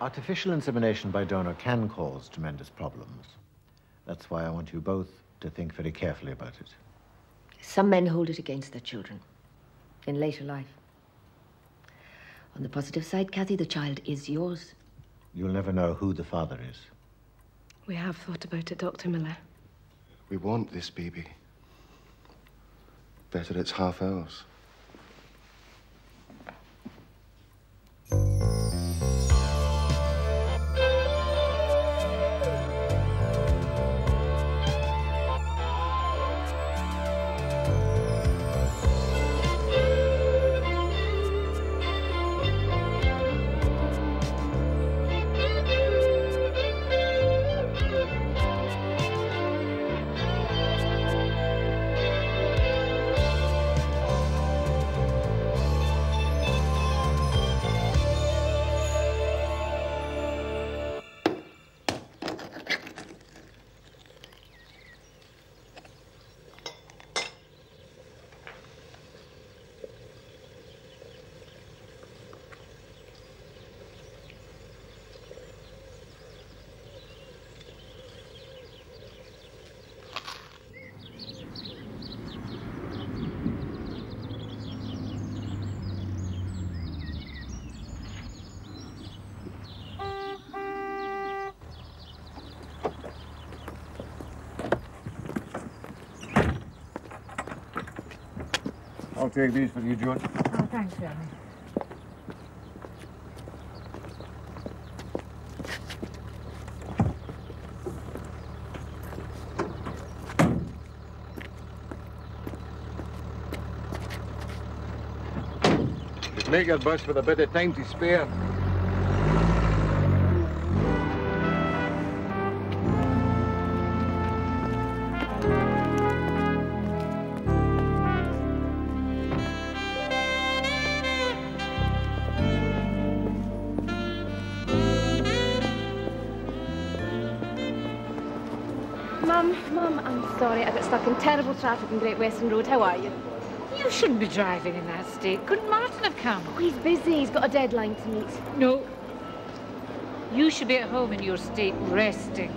artificial insemination by donor can cause tremendous problems. That's why I want you both to think very carefully about it. Some men hold it against their children in later life. On the positive side, Kathy, the child is yours. You'll never know who the father is. We have thought about it, Dr. Miller. We want this baby. Better it's half ours. I'll take these for you, George. Oh, thanks, Jeremy. Just make your bus with a bit of time to spare. Mum, I'm sorry. I got stuck in terrible traffic in Great Western Road. How are you? You shouldn't be driving in that state. Couldn't Martin have come? Oh, he's busy. He's got a deadline to meet. No. You should be at home in your state, resting.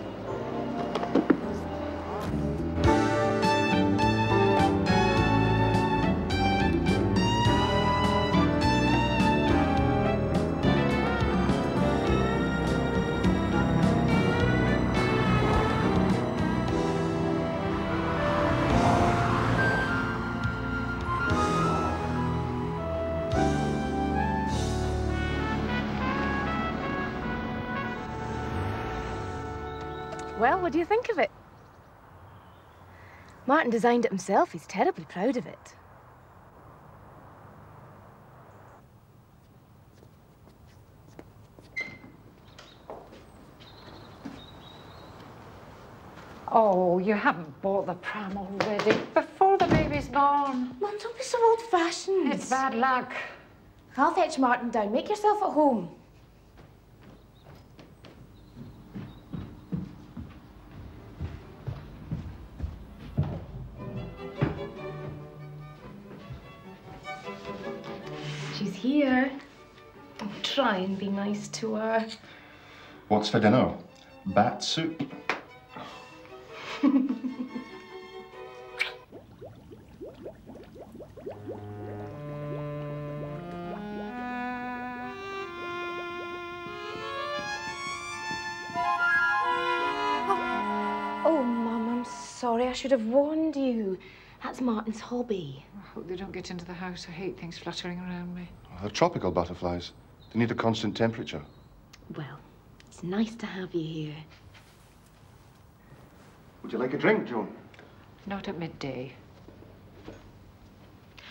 Well, what do you think of it? Martin designed it himself. He's terribly proud of it. Oh, you haven't bought the pram already. Before the baby's born. Mum, don't be so old-fashioned. It's bad luck. I'll fetch Martin down. Make yourself at home. She's here. Oh, try and be nice to her. What's for dinner? Bat soup. Oh, Mum, I'm sorry. I should have warned you. That's Martin's hobby. I hope they don't get into the house. I hate things fluttering around me. They're tropical butterflies. They need a constant temperature. Well, it's nice to have you here. Would you like a drink, Joan? Not at midday.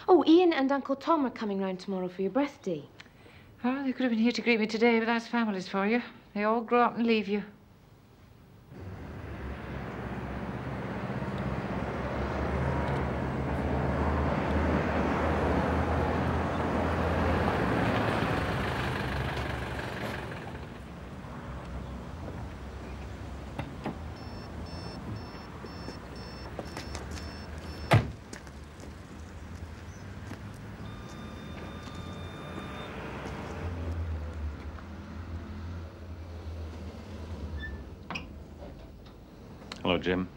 Oh, Ian and Uncle Tom are coming round tomorrow for your birthday. Well, they could have been here to greet me today, but that's families for you. They all grow up and leave you. Hello, Jim.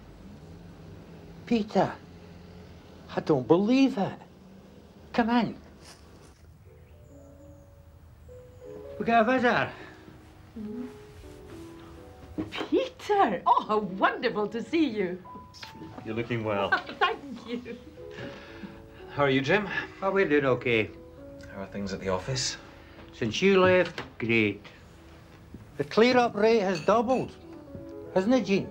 Peter, I don't believe it. Come in. We got a visitor. Peter! Oh, how wonderful to see you. You're looking well. Thank you. How are you, Jim? Oh, we're doing okay. How are things at the office? Since you left, great. The clear-up rate has doubled, hasn't it, Jean?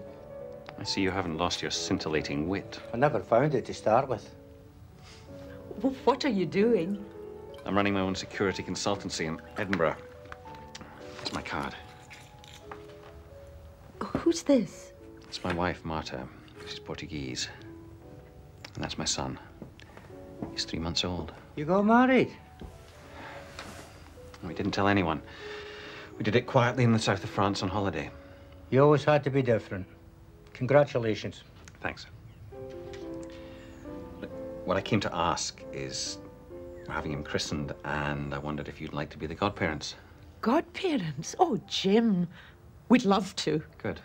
I see you haven't lost your scintillating wit. I never found it to start with. Well, what are you doing? I'm running my own security consultancy in Edinburgh. It's my card. Who's this? It's my wife, Marta. She's Portuguese. And that's my son. He's 3 months old. You got married? We didn't tell anyone. We did it quietly in the south of France on holiday. You always had to be different. Congratulations. Thanks. But what I came to ask is, we're having him christened, and I wondered if you'd like to be the godparents. Godparents? Oh, Jim. We'd love to. Good.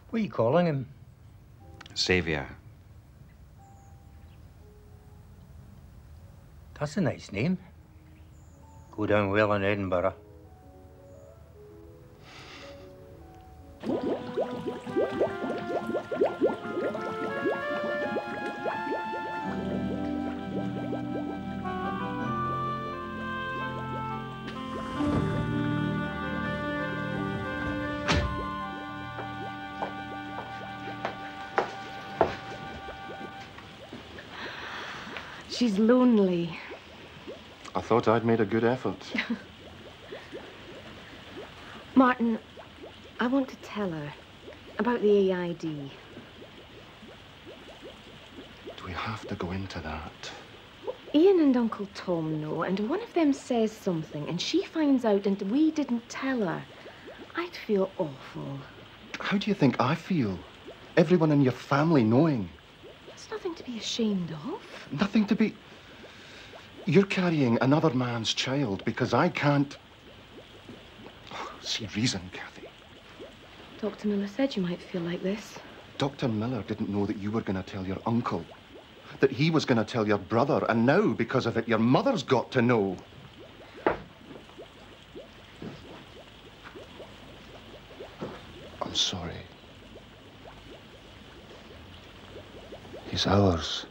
What are you calling him? Xavier. That's a nice name. Go down well in Edinburgh. She's lonely. I thought I'd made a good effort. Martin, I want to tell her about the AID. Do we have to go into that? Ian and Uncle Tom know, and one of them says something, and she finds out, and we didn't tell her. I'd feel awful. How do you think I feel? Everyone in your family knowing. It's nothing to be ashamed of. Nothing to be... You're carrying another man's child because I can't... See reason, Kathy. Dr. Miller said you might feel like this. Dr. Miller didn't know that you were going to tell your uncle, that he was going to tell your brother, and now, because of it, your mother's got to know. I'm sorry. He's ours.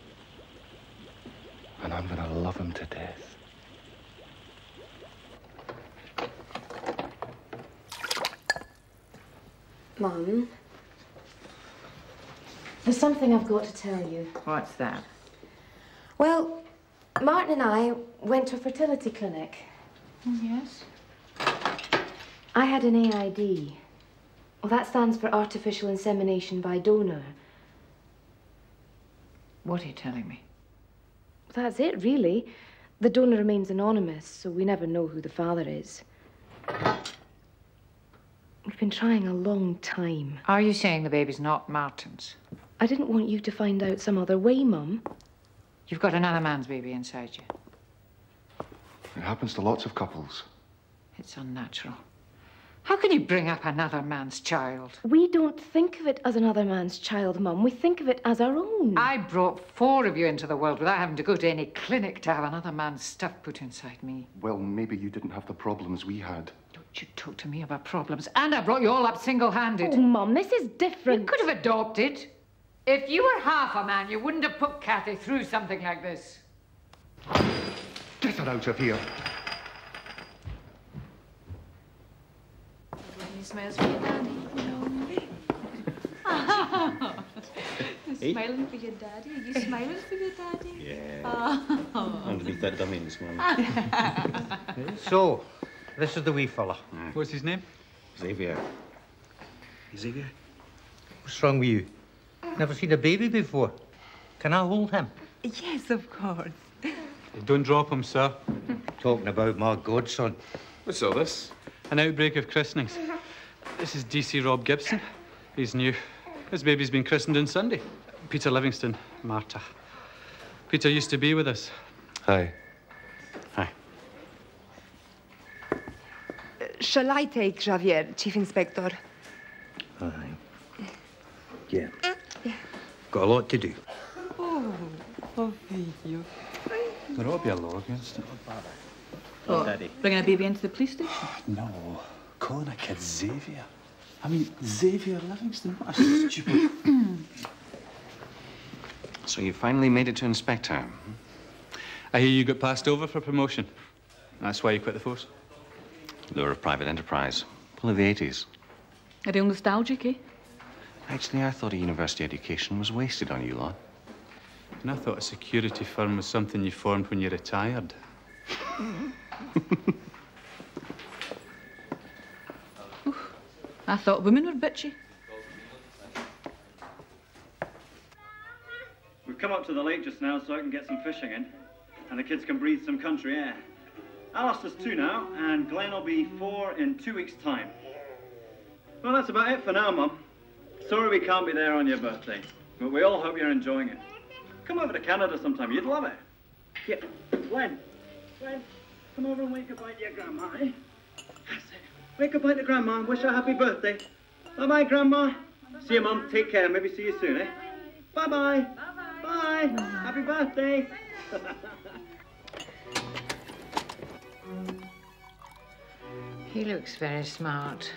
And I'm going to love him to death. Mum, there's something I've got to tell you. What's that? Well, Martin and I went to a fertility clinic. Yes? I had an AID. Well, that stands for artificial insemination by donor. What are you telling me? That's it, really. The donor remains anonymous, so we never know who the father is. We've been trying a long time. Are you saying the baby's not Martin's? I didn't want you to find out some other way, Mum. You've got another man's baby inside you. It happens to lots of couples. It's unnatural. How can you bring up another man's child? We don't think of it as another man's child, Mum. We think of it as our own. I brought 4 of you into the world without having to go to any clinic to have another man's stuff put inside me. Well, maybe you didn't have the problems we had. Don't you talk to me about problems. And I brought you all up single-handed. Oh, Mum, this is different. You could have adopted. If you were half a man, you wouldn't have put Kathy through something like this. Get her out of here. He smiles for your daddy. Smiling for your daddy? Are you smiling for your daddy? Yeah. Underneath that dummy this morning. So, this is the wee fella. What's his name? Xavier. Xavier? What's wrong with you? Never seen a baby before. Can I hold him? Yes, of course. Don't drop him, sir. Talking about my godson. What's all this? An outbreak of christenings. This is DC Rob Gibson. He's new. His baby's been christened on Sunday. Peter Livingston, Marta. Peter used to be with us. Hi. Hi. Shall I take Javier, Chief Inspector? Aye. Yeah. Got a lot to do. Oh, povillo. There ought to be a law against it. Oh, Daddy. bringing a baby into the police station? No, calling a kid Xavier. I mean, Xavier Livingston, what a stupid... So you finally made it to Inspector. I hear you got passed over for promotion. That's why you quit the force? Lure of private enterprise. Full of the 80s. Are they all nostalgic, eh? Actually, I thought a university education was wasted on you lot. And I thought a security firm was something you formed when you retired. I thought women were bitchy. We've come up to the lake just now so I can get some fishing in, and the kids can breathe some country air. Alistair's 2 now, and Glenn will be 4 in 2 weeks' time. Well, that's about it for now, Mum. Sorry we can't be there on your birthday, but we all hope you're enjoying it. Come over to Canada sometime, you'd love it. Yeah, Glenn, come over and wave goodbye to your grandma, eh? That's it. Wave goodbye to Grandma and wish her happy birthday. Bye-bye, Grandma. See you, Mum. Take care. Maybe see you soon, eh? Bye-bye. Bye. Happy birthday. He looks very smart.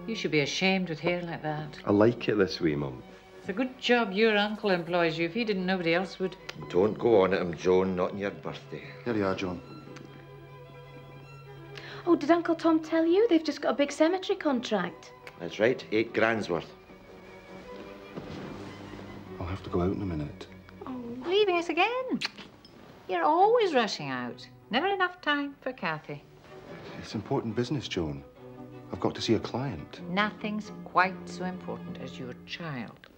You should be ashamed with hair like that. I like it this way, Mum. It's a good job your uncle employs you. If he didn't, nobody else would. Don't go on at him, Joan. Not on your birthday. Here you are, John. Oh, did Uncle Tom tell you? They've just got a big cemetery contract. That's right. 8 grand's worth. I'll have to go out in a minute. Oh, leaving us again? You're always rushing out. Never enough time for Kathy. It's important business, Joan. I've got to see a client. Nothing's quite so important as your child.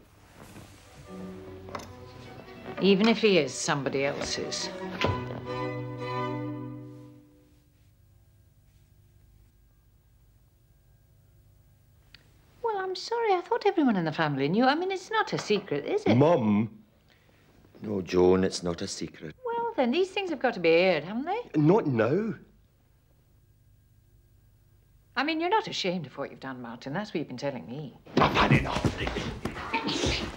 Even if he is somebody else's. Well, I'm sorry. I thought everyone in the family knew. I mean, it's not a secret, is it? Mum! No, Joan, it's not a secret. Well, then, these things have got to be aired, haven't they? Not now. I mean, you're not ashamed of what you've done, Martin. That's what you've been telling me. I've had enough.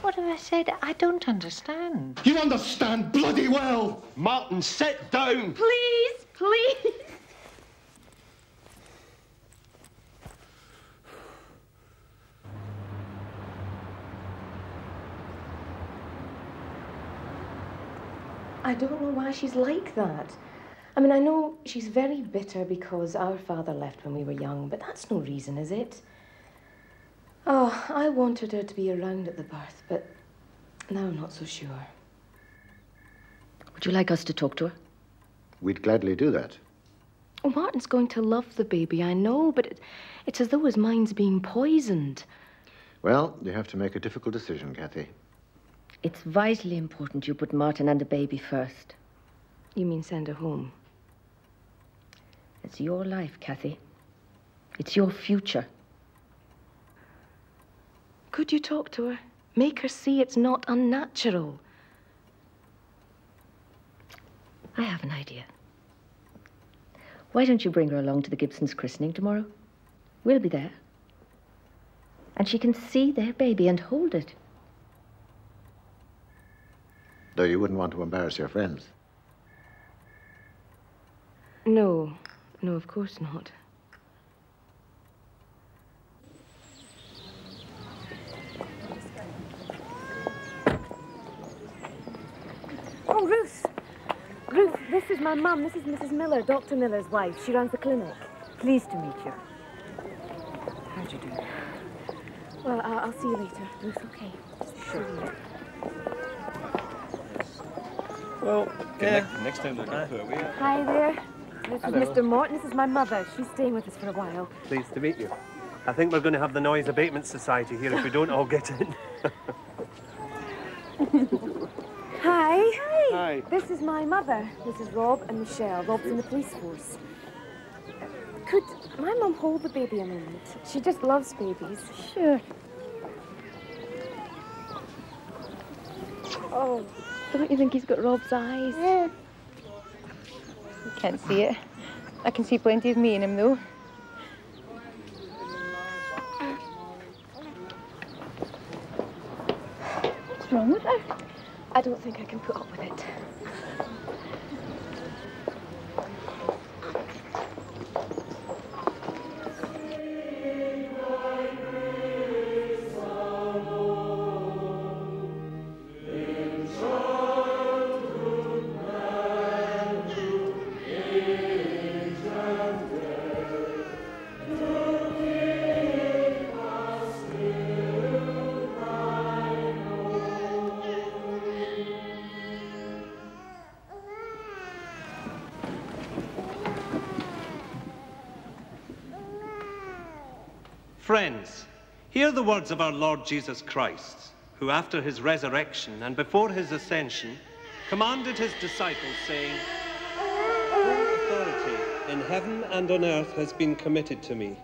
What have I said? I don't understand. You understand bloody well. Martin, sit down. Please, please. I don't know why she's like that. I mean, I know she's very bitter because our father left when we were young, but that's no reason, is it? Oh, I wanted her to be around at the birth, but now I'm not so sure. Would you like us to talk to her? We'd gladly do that. Oh, Martin's going to love the baby, I know, but it's as though his mind's being poisoned. Well, you have to make a difficult decision, Kathy. It's vitally important you put Martin and the baby first. You mean send her home? It's your life, Kathy. It's your future. Could you talk to her? Make her see it's not unnatural. I have an idea. Why don't you bring her along to the Gibsons' christening tomorrow? We'll be there. And she can see their baby and hold it. Though you wouldn't want to embarrass your friends. No, of course not. Oh, Ruth! Ruth, this is my mum. This is Mrs. Miller, Dr. Miller's wife. She runs the clinic. Pleased to meet you. How do you do? Well, I'll see you later, Ruth, okay? Sure. Well, yeah. Next time they're going to we Hi there. This Hello. is Mr. Morton. This is my mother. She's staying with us for a while. Pleased to meet you. I think we're going to have the Noise Abatement Society here if we don't all get in. Hi. Hi. This is my mother. This is Rob and Michelle. Rob's in the police force. Could my mum hold the baby a moment? She just loves babies. Sure. Oh. Don't you think he's got Rob's eyes? Yeah. You can't see it. I can see plenty of me in him, though. Mother, I don't think I can put up with it. Friends, hear the words of our Lord Jesus Christ, who after his resurrection and before his ascension commanded his disciples, saying, "All authority in heaven and on earth has been committed to me.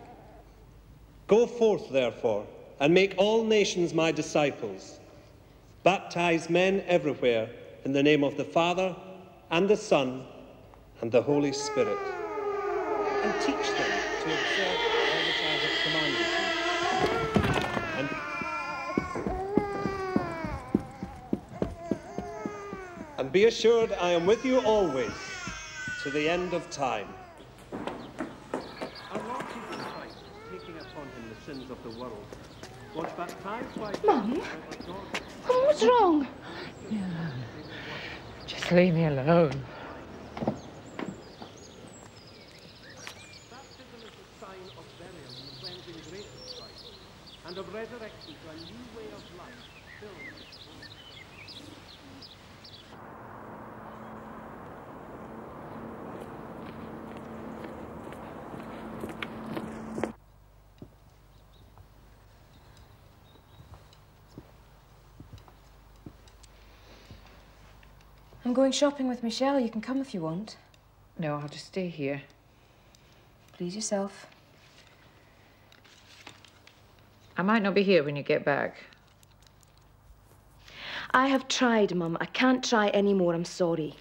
Go forth, therefore, and make all nations my disciples. Baptize men everywhere in the name of the Father, and the Son, and the Holy Spirit. And teach them to observe all that I have commanded you. And be assured I am with you always, to the end of time." Our Lord Jesus Christ, taking upon him the sins of the world, was baptized by... Mum? What's wrong? Just leave me alone. Baptism is a sign of burial and cleansing grace of Christ, and of resurrection to a new way of life, filled with I'm going shopping with Michelle. You can come if you want. No, I'll just stay here. Please yourself. I might not be here when you get back. I have tried, Mum. I can't try anymore. I'm sorry.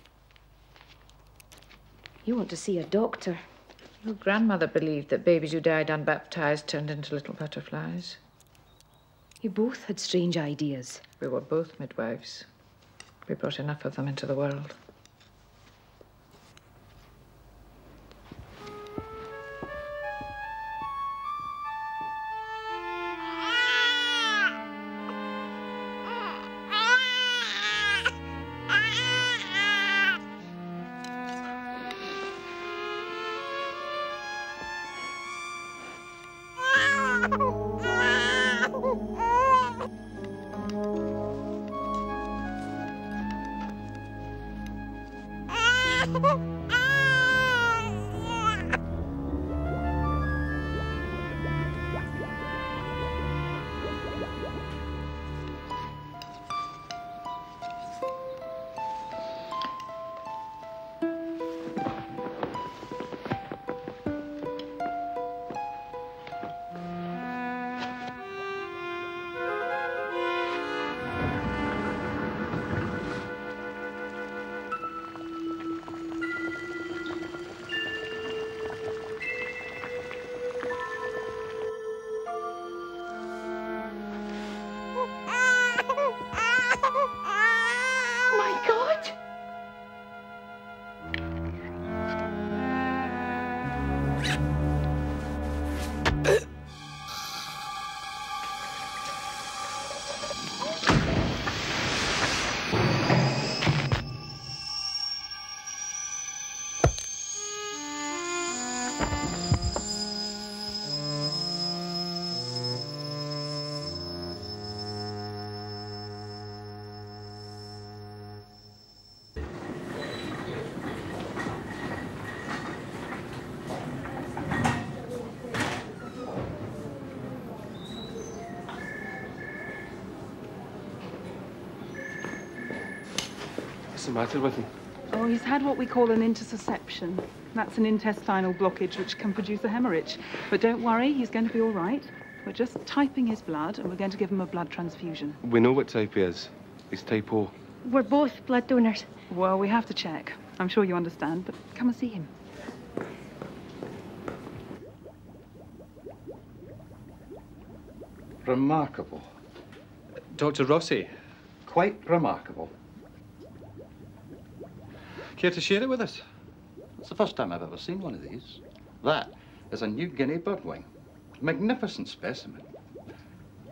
You want to see a doctor. Your grandmother believed that babies who died unbaptized turned into little butterflies. You both had strange ideas. We were both midwives. We brought enough of them into the world. What's the matter with him? Oh, he's had what we call an intussusception. That's an intestinal blockage which can produce a hemorrhage. But don't worry, he's going to be all right. We're just typing his blood, and we're going to give him a blood transfusion. We know what type he is. He's type O. We're both blood donors. Well, we have to check. I'm sure you understand, but come and see him. Remarkable. Dr. Rossi, quite remarkable. Care to share it with us? It's the first time I've ever seen one of these. That is a New Guinea birdwing. Magnificent specimen.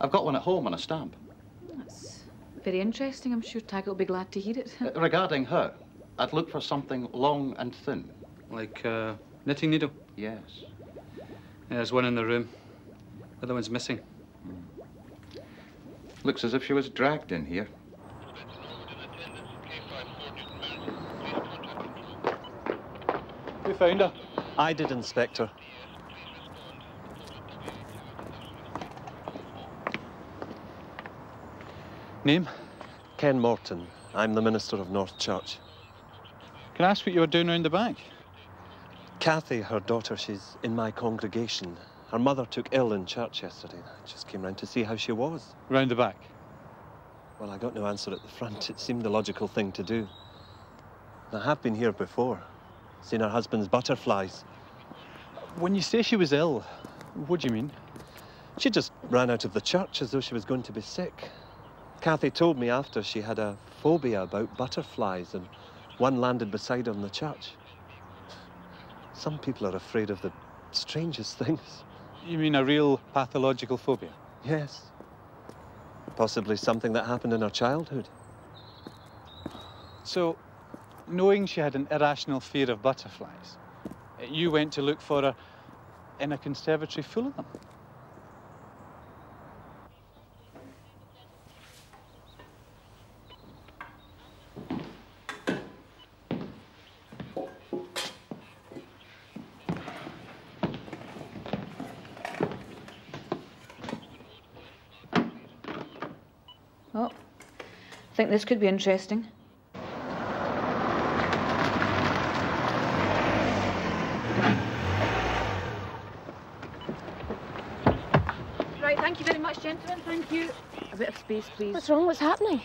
I've got one at home on a stamp. That's very interesting. I'm sure Taggart will be glad to hear it. Regarding her, I'd look for something long and thin. Like a knitting needle? Yes. Yeah, there's one in the room. The other one's missing. Looks as if she was dragged in here. Who found her? I did, Inspector. Name? Ken Morton. I'm the minister of North Church. Can I ask what you were doing round the back? Kathy, her daughter, she's in my congregation. Her mother took ill in church yesterday. I just came round to see how she was. Round the back? Well, I got no answer at the front. It seemed the logical thing to do. I have been here before. Seen her husband's butterflies. When you say she was ill, what do you mean? She just ran out of the church as though she was going to be sick. Kathy told me after she had a phobia about butterflies, and one landed beside her in the church. Some people are afraid of the strangest things. You mean a real pathological phobia? Yes. Possibly something that happened in her childhood. So, knowing she had an irrational fear of butterflies, you went to look for her in a conservatory full of them? Oh, I think this could be interesting. Right, thank you very much, gentlemen. Thank you. A bit of space, please. What's wrong? What's happening?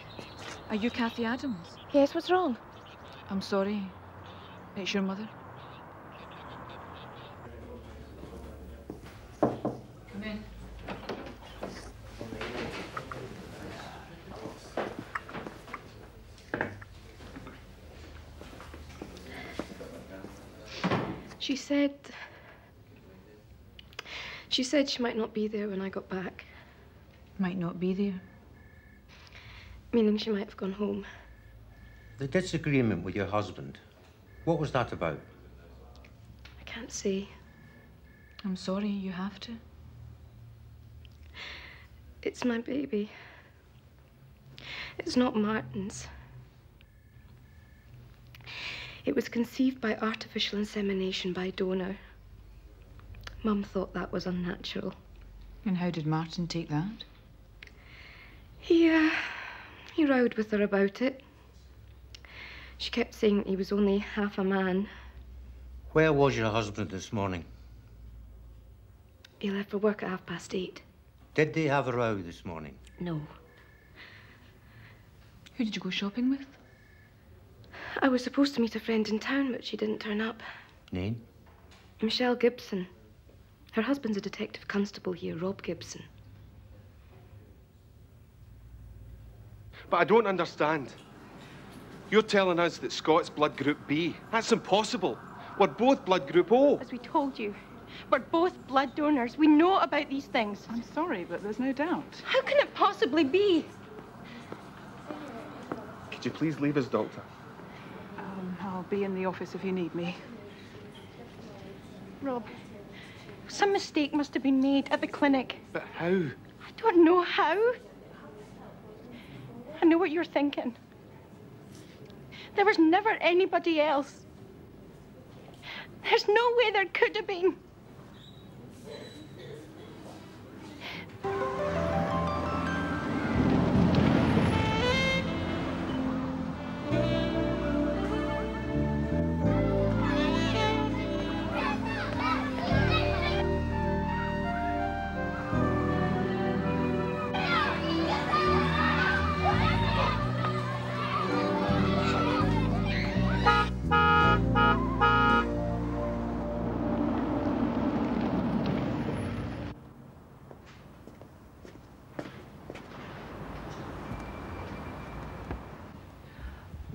Are you Kathy Adams? Yes, what's wrong? I'm sorry. It's your mother. Come in. She said she might not be there when I got back. Might not be there. Meaning she might have gone home. The disagreement with your husband, what was that about? I can't say. I'm sorry, you have to. It's my baby. It's not Martin's. It was conceived by artificial insemination by donor. Mum thought that was unnatural. And how did Martin take that? He rowed with her about it. She kept saying he was only half a man. Where was your husband this morning? He left for work at 8:30. Did they have a row this morning? No. Who did you go shopping with? I was supposed to meet a friend in town, but she didn't turn up. Name? Michelle Gibson. Her husband's a detective constable here, Rob Gibson. But I don't understand. You're telling us that Scott's blood group B. That's impossible. We're both blood group O. As we told you, we're both blood donors. We know about these things. I'm sorry, but there's no doubt. How can it possibly be? Could you please leave us, Doctor? I'll be in the office if you need me. Rob, some mistake must have been made at the clinic. But how? I don't know how. I know what you're thinking. There was never anybody else. There's no way there could have been.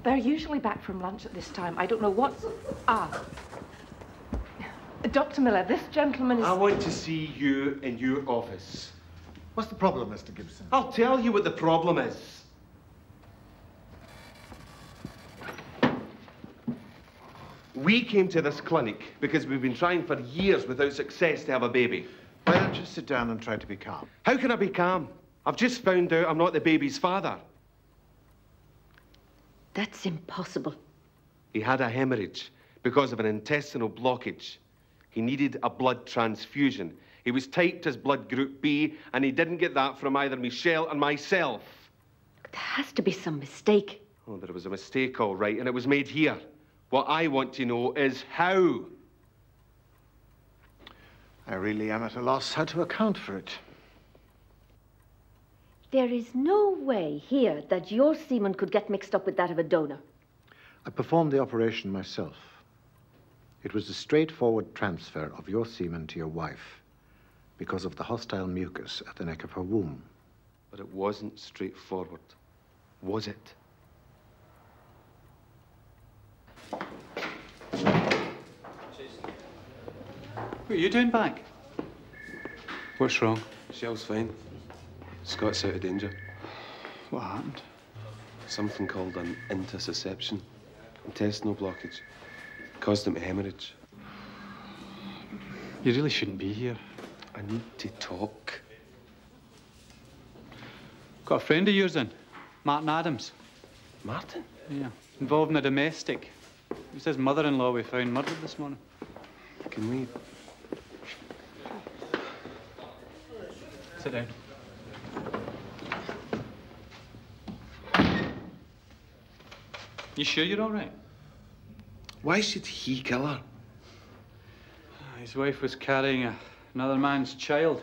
They're usually back from lunch at this time. I don't know what's... Ah. Dr. Miller, this gentleman is... I want to see you in your office. What's the problem, Mr. Gibson? I'll tell you what the problem is. We came to this clinic because we've been trying for years without success to have a baby. Why don't you sit down and try to be calm? How can I be calm? I've just found out I'm not the baby's father. That's impossible. He had a hemorrhage because of an intestinal blockage. He needed a blood transfusion. He was typed as blood group B, and he didn't get that from either Michelle or myself. There has to be some mistake. Oh, there was a mistake, all right, and it was made here. What I want to know is how. I really am at a loss how to account for it. There is no way here that your semen could get mixed up with that of a donor. I performed the operation myself. It was a straightforward transfer of your semen to your wife because of the hostile mucus at the neck of her womb. But it wasn't straightforward, was it? What are you doing back? What's wrong? Michelle's fine. Scott's out of danger. What happened? Something called an intussusception. Intestinal blockage. Caused him to hemorrhage. You really shouldn't be here. I need to talk. Got a friend of yours in, Martin Adams. Martin? Yeah, involved in a domestic. It was his mother-in-law we found murdered this morning. Can we... Sit down. You sure you're all right? Why should he kill her? His wife was carrying another man's child.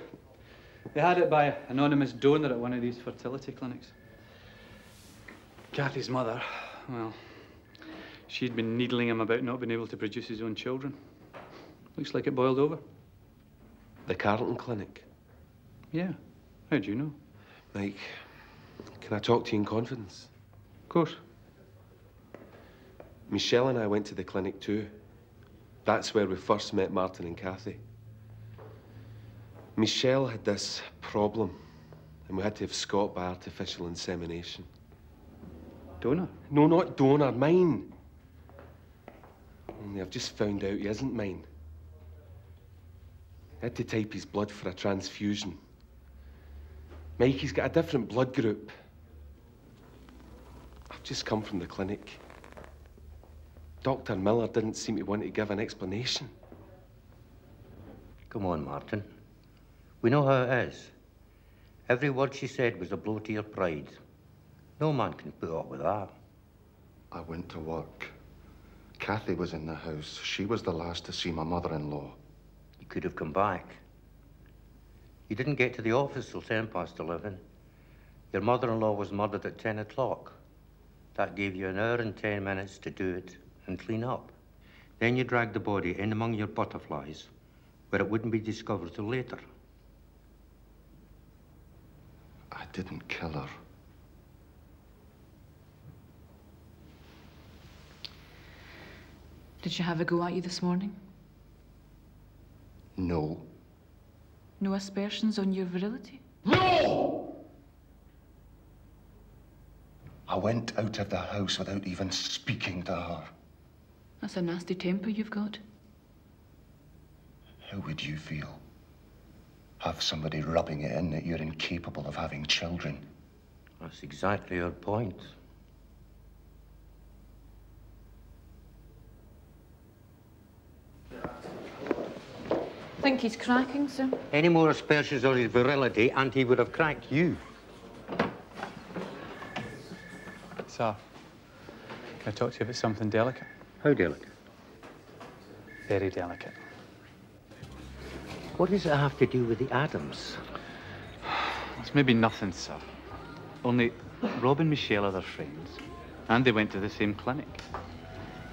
They had it by an anonymous donor at one of these fertility clinics. Kathy's mother, well, she'd been needling him about not being able to produce his own children. Looks like it boiled over. The Carlton Clinic? Yeah. How'd you know? Mike, can I talk to you in confidence? Of course. Michelle and I went to the clinic too. That's where we first met Martin and Kathy. Michelle had this problem, and we had to have Scott by artificial insemination. Donor? No, not donor, mine. Only I've just found out he isn't mine. I had to type his blood for a transfusion. Mike, he's got a different blood group. I've just come from the clinic. Dr. Miller didn't seem to want to give an explanation. Come on, Martin. We know how it is. Every word she said was a blow to your pride. No man can put up with that. I went to work. Kathy was in the house. She was the last to see my mother-in-law. You could have come back. You didn't get to the office till 11:10. Your mother-in-law was murdered at 10 o'clock. That gave you an hour and 10 minutes to do it and clean up. Then you dragged the body in among your butterflies, where it wouldn't be discovered till later. I didn't kill her. Did she have a go at you this morning? No. No aspersions on your virility? No! I went out of the house without even speaking to her. That's a nasty temper you've got. How would you feel? Have somebody rubbing it in that you're incapable of having children? That's exactly your point. Think he's cracking, sir? Any more aspersions on his virility, and he would have cracked you. Sir, can I talk to you about something delicate? How delicate? Very delicate. What does it have to do with the Adams? It's maybe nothing, sir. Only Rob and Michelle are their friends, and they went to the same clinic.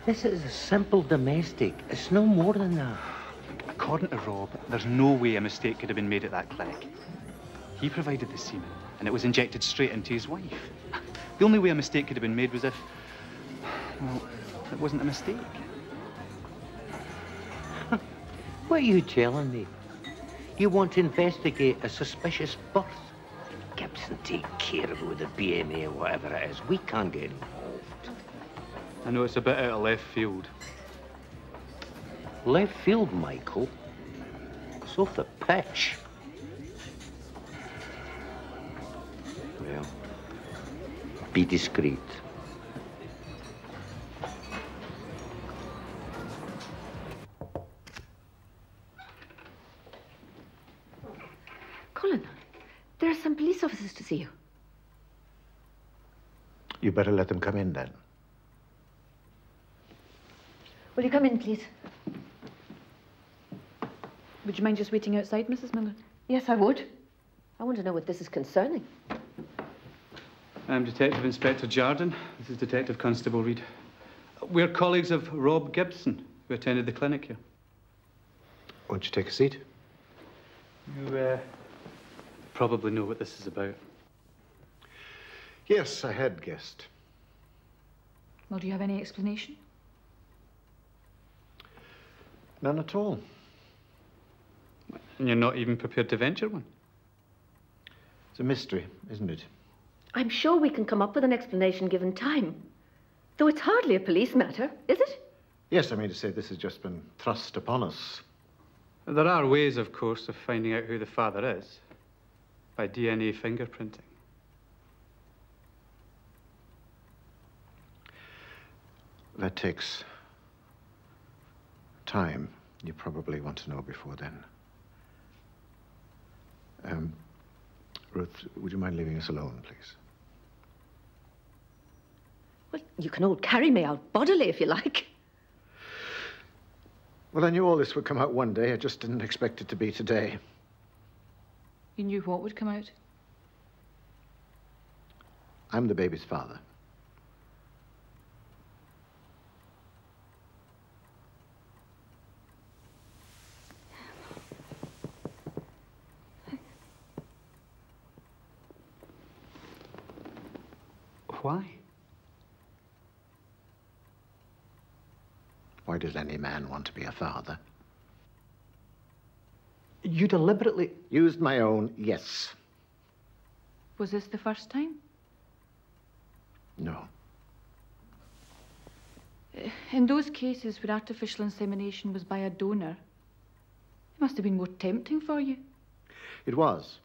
This is a simple domestic. It's no more than that. According to Rob, there's no way a mistake could have been made at that clinic. He provided the semen, and it was injected straight into his wife. The only way a mistake could have been made was if Well, it wasn't a mistake. What are you telling me? You want to investigate a suspicious birth? Gibson, take care of it with the BMA or whatever it is. We can't get involved. I know it's a bit out of left field. Left field, Michael? It's off the pitch. Well, be discreet. Colin, there are some police officers to see you. You better let them come in then. Will you come in, please? Would you mind just waiting outside, Mrs. Miller? Yes, I would. I want to know what this is concerning. I'm Detective Inspector Jardine. This is Detective Constable Reed. We're colleagues of Rob Gibson, who attended the clinic here. Won't you take a seat? You probably know what this is about. Yes, I had guessed. Well, do you have any explanation? None at all. And you're not even prepared to venture one? It's a mystery, isn't it? I'm sure we can come up with an explanation given time. Though it's hardly a police matter, is it? Yes, I mean to say this has just been thrust upon us. There are ways, of course, of finding out who the father is. By DNA fingerprinting. That takes time. You probably want to know before then. Ruth, would you mind leaving us alone, please? Well, you can all carry me out bodily if you like. Well, I knew all this would come out one day. I just didn't expect it to be today. You knew what would come out? I'm the baby's father. Why? Why does any man want to be a father? You deliberately... Used my own, yes. Was this the first time? No. In those cases where artificial insemination was by a donor, it must have been more tempting for you. It was.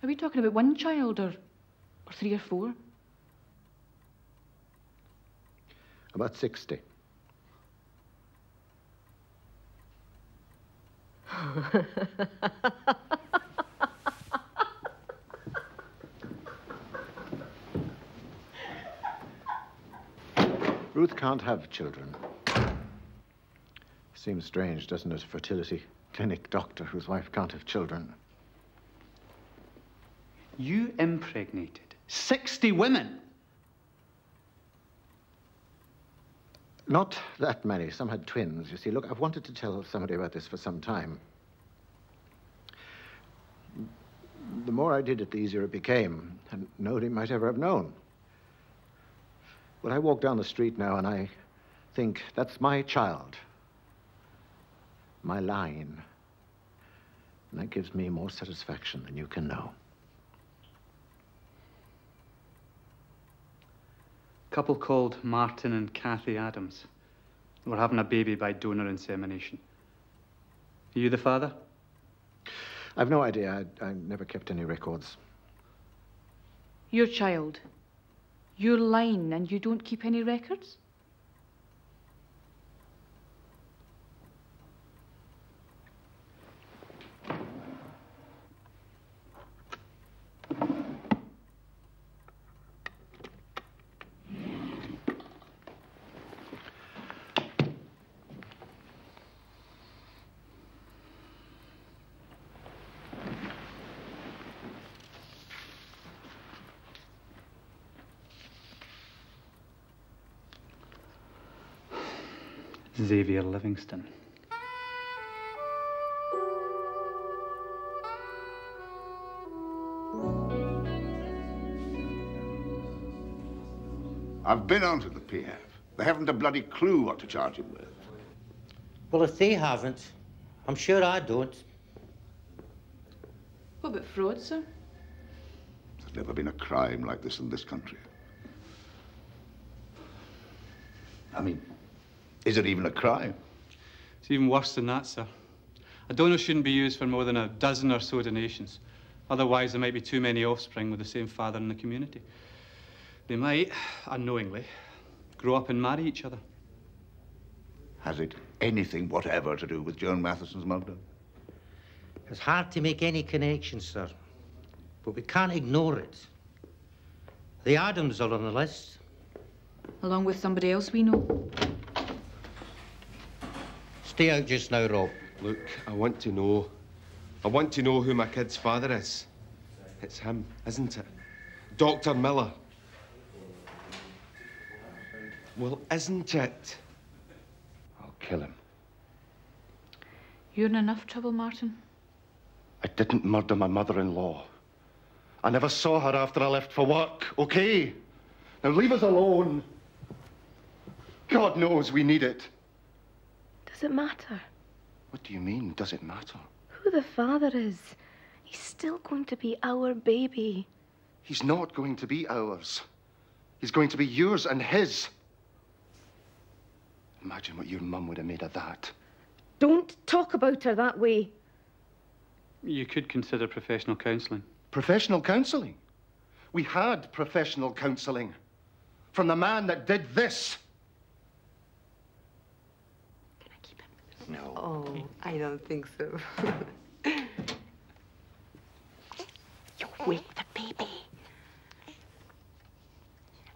Are we talking about one child or 3 or 4? About 60. Ruth can't have children. Seems strange, doesn't it? A fertility clinic doctor whose wife can't have children. You impregnated 60 women. Not that many. Some had twins. You see, look, I've wanted to tell somebody about this for some time. The more I did it, the easier it became, and nobody might ever have known. Well, I walk down the street now and I think, that's my child. My line. And that gives me more satisfaction than you can know. A couple called Martin and Kathy Adams were having a baby by donor insemination. Are you the father? I've no idea. I never kept any records. Your child, your line, and you don't keep any records? Xavier Livingston. I've been on to the PF. They haven't a bloody clue what to charge him with. Well, if they haven't, I'm sure I don't. What about fraud, sir? There's never been a crime like this in this country. I mean, is it even a crime? It's even worse than that, sir. A donor shouldn't be used for more than a dozen or so donations. Otherwise, there might be too many offspring with the same father in the community. They might, unknowingly, grow up and marry each other. Has it anything whatever to do with Joan Matheson's murder? It's hard to make any connections, sir. But we can't ignore it. The Adams are on the list. Along with somebody else we know. Stay out just now, Rob. Look, I want to know who my kid's father is. It's him, isn't it? Dr. Miller. Well, isn't it? I'll kill him. You're in enough trouble, Martin. I didn't murder my mother-in-law. I never saw her after I left for work, okay? Now leave us alone. God knows we need it. Does it matter? What do you mean, does it matter? Who the father is? He's still going to be our baby. He's not going to be ours. He's going to be yours and his. Imagine what your mum would have made of that. Don't talk about her that way. You could consider professional counselling. Professional counselling? We had professional counselling from the man that did this. No. Oh, I don't think so. You wake the baby.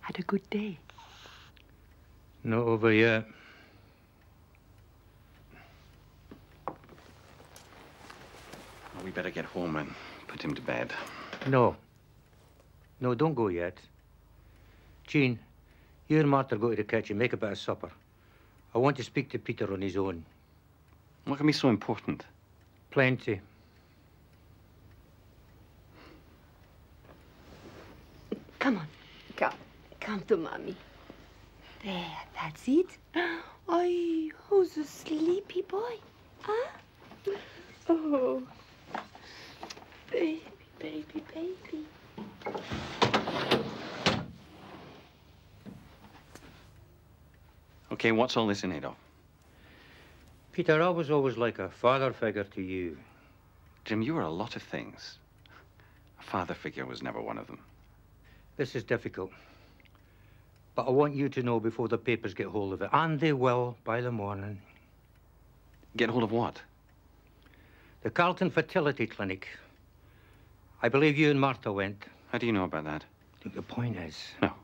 Had a good day. Not over yet. Well, we better get home and put him to bed. No. No, don't go yet. Jean, you and Martha go to the kitchen, make a bit of supper. I want to speak to Peter on his own. What can be so important? Plenty. Come on. Come to Mommy. There, that's it. Oh, who's a sleepy boy? Huh? Oh. Baby, baby, baby. Okay, what's all this in aid of? Peter, I was always like a father figure to you. Jim, you were a lot of things. A father figure was never one of them. This is difficult. But I want you to know before the papers get hold of it. And they will by the morning. Get hold of what? The Carlton Fertility Clinic. I believe you and Martha went. How do you know about that? Look, the point is... No.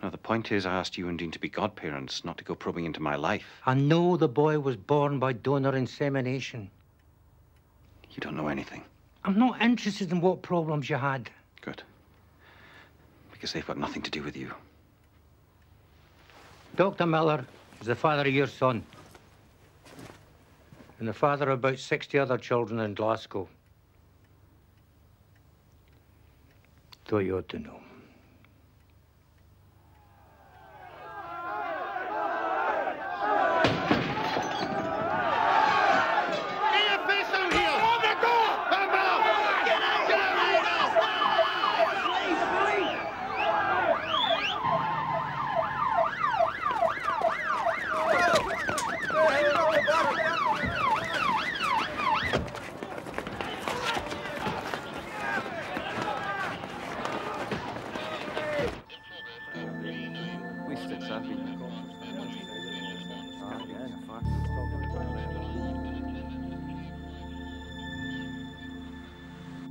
No, the point is I asked you and Dean to be godparents, not to go probing into my life. I know the boy was born by donor insemination. You don't know anything. I'm not interested in what problems you had. Good. Because they've got nothing to do with you. Dr. Miller is the father of your son. And the father of about 60 other children in Glasgow. Thought you ought to know.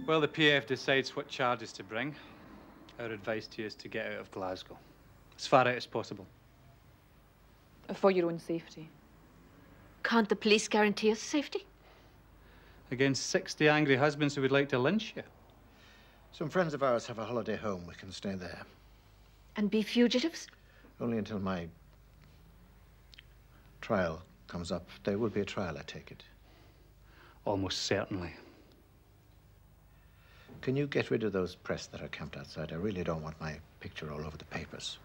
Well, the PF decides what charges to bring. Our advice to you is to get out of Glasgow. As far out as possible. For your own safety. Can't the police guarantee us safety? Against 60 angry husbands who would like to lynch you. Some friends of ours have a holiday home. We can stay there. And be fugitives? Only until my trial comes up. There will be a trial, I take it. Almost certainly. Can you get rid of those press that are camped outside? I really don't want my picture all over the papers.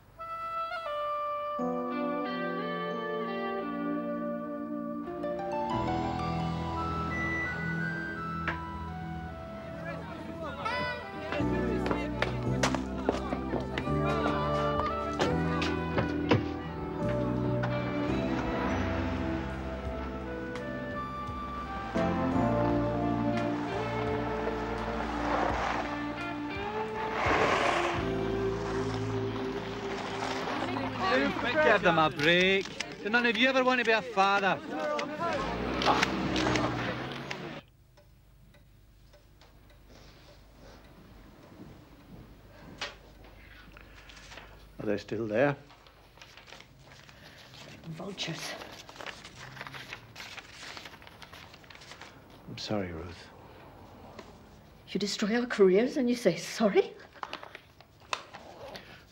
Give them a break. Do none of you ever want to be a father? Are they still there? Vultures. I'm sorry, Ruth. You destroy our careers and you say sorry?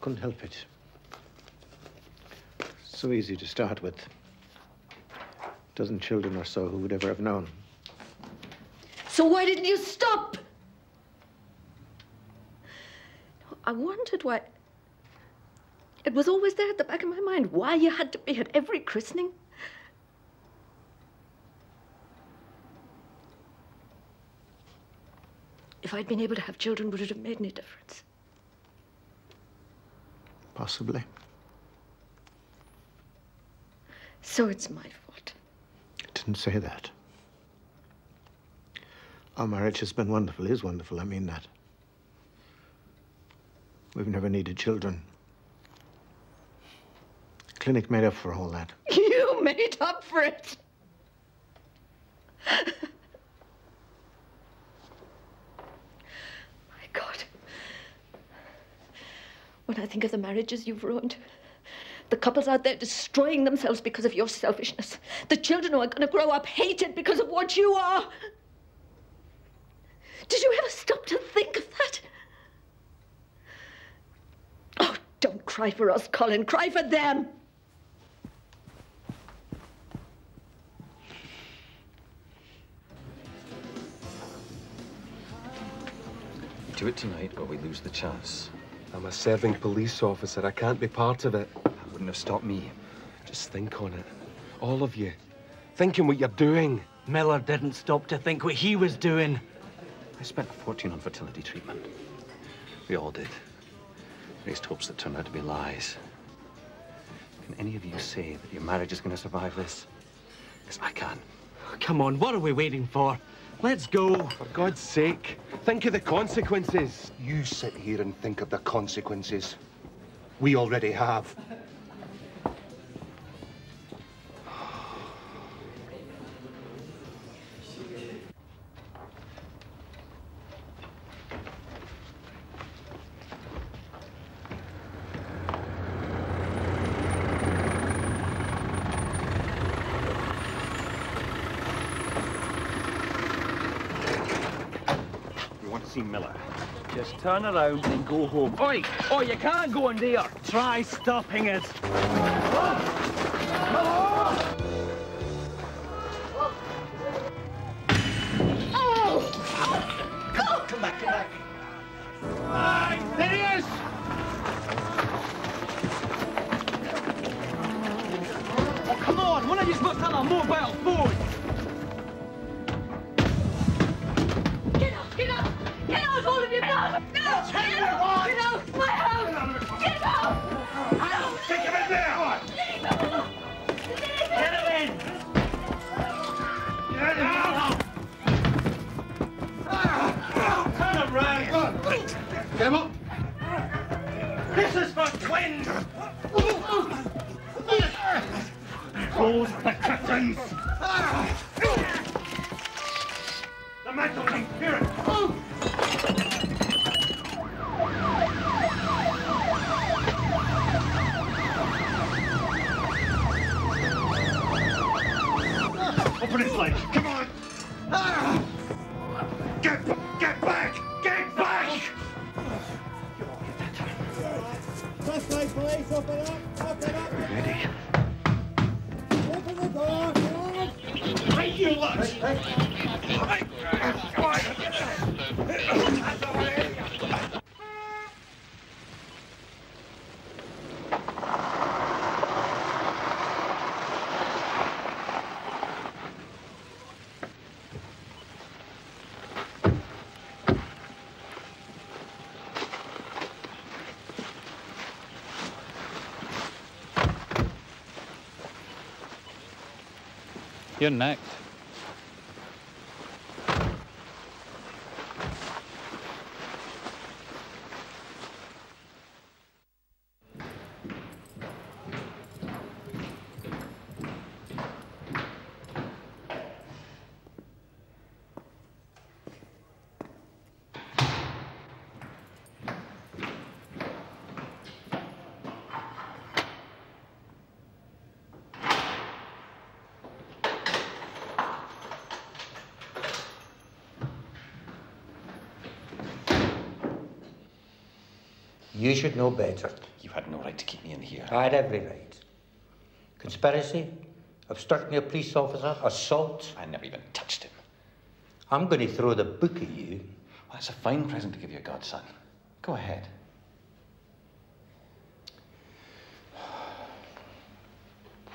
Couldn't help it. So easy to start with. A dozen children or so who would ever have known. So why didn't you stop? I wondered why... It was always there at the back of my mind, why you had to be at every christening. If I'd been able to have children, would it have made any difference? Possibly. So it's my fault. I didn't say that. Our marriage has been wonderful, is wonderful, I mean that. We've never needed children. The clinic made up for all that. You made up for it. My God. When I think of the marriages you've ruined, the couples out there destroying themselves because of your selfishness, the children who are going to grow up hated because of what you are. Did you ever stop to think of that? Oh, don't cry for us, Colin. Cry for them. Do it tonight or we lose the chance. I'm a serving police officer. I can't be part of it. That wouldn't have stopped me. Just think on it. All of you. Thinking what you're doing. Miller didn't stop to think what he was doing. I spent a fortune on fertility treatment. We all did. Raised hopes that turned out to be lies. Can any of you say that your marriage is going to survive this? Because I can. Come on, what are we waiting for? Let's go. For God's sake, think of the consequences. You sit here and think of the consequences. We already have. Miller. Just turn around and go home. Oi! Oh, you can't go in there. Try stopping it. Come back. There he is! Oh, come on! One of you must have a mobile phone! Get out, all of you! No! Get out! My house! Get out! Take him in there! Leave him alone! Get him in! Get out! Turn him round! Get him up! This is for twins! Close the curtains! The mantle can hear it! Open his leg. Come on. Get back! Get back! Trust my police, open up! Ready? Open the door! Right, you lot! You're next. You should know better. You had no right to keep me in here. I had every right. Conspiracy, obstructing a police officer, assault. I never even touched him. I'm going to throw the book at you. Well, that's a fine present to give your godson. Go ahead.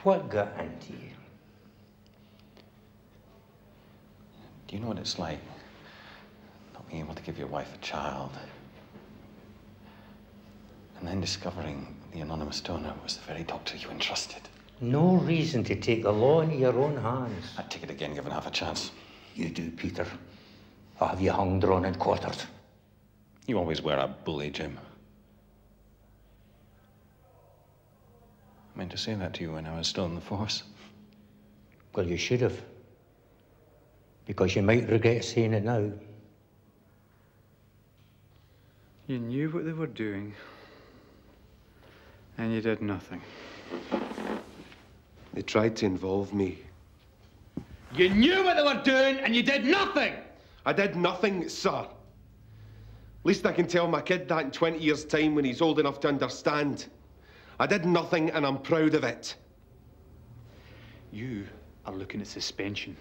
What got into you? Do you know what it's like not being able to give your wife a child? And then discovering the anonymous donor was the very doctor you entrusted. No reason to take the law into your own hands. I'd take it again, given half a chance. You do, Peter. I'll have you hung, drawn, and quartered. You always were a bully, Jim. I meant to say that to you when I was still in the force. Well, you should have. Because you might regret saying it now. You knew what they were doing, and you did nothing. They tried to involve me. You knew what they were doing, and you did nothing! I did nothing, sir. Least I can tell my kid that in 20 years' time when he's old enough to understand. I did nothing, and I'm proud of it. You are looking at suspension.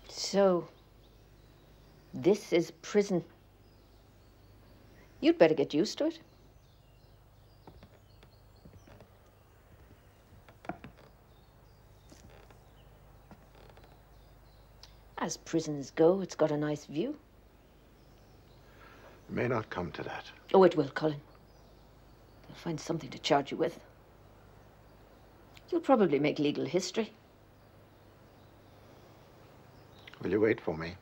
So, this is prison. You'd better get used to it. As prisons go, it's got a nice view. It may not come to that. Oh, it will, Colin. They'll find something to charge you with. You'll probably make legal history. Will you wait for me?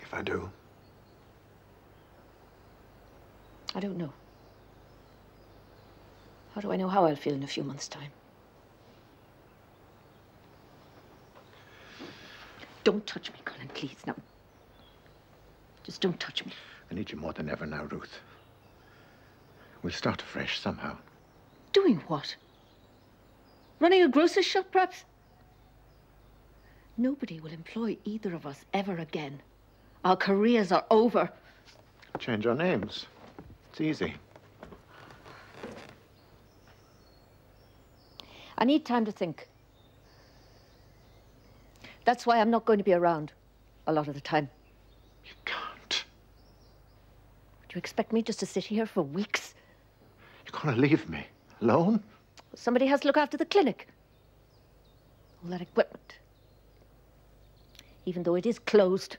If I do. I don't know. How do I know how I'll feel in a few months' time? Don't touch me, Colin, please. Now, just don't touch me. I need you more than ever now, Ruth. We'll start afresh somehow. Doing what? Running a grocer's shop, perhaps? Nobody will employ either of us ever again. Our careers are over. Change our names. It's easy. I need time to think. That's why I'm not going to be around a lot of the time. You can't. Do you expect me just to sit here for weeks? You're going to leave me alone? Somebody has to look after the clinic. All that equipment. Even though it is closed.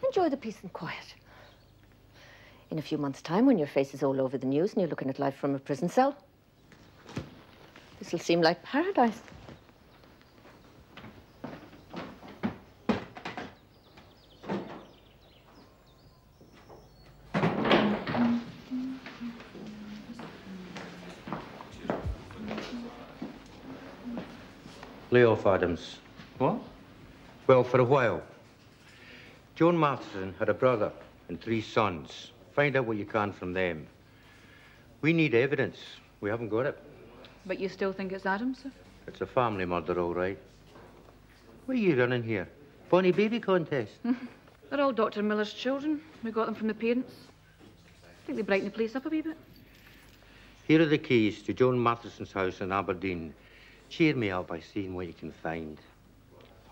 Enjoy the peace and quiet. In a few months' time, when your face is all over the news and you're looking at life from a prison cell, this'll seem like paradise. Lay off, Adams. What? Well, for a while. Joan Matheson had a brother and 3 sons. Find out what you can from them. We need evidence. We haven't got it. But you still think it's Adams, sir? It's a family murder, all right. What are you running here? Bonnie baby contest? They're all Dr. Miller's children. We got them from the parents. I think they brighten the place up a wee bit. Here are the keys to Joan Matheson's house in Aberdeen. Cheer me up by seeing what you can find.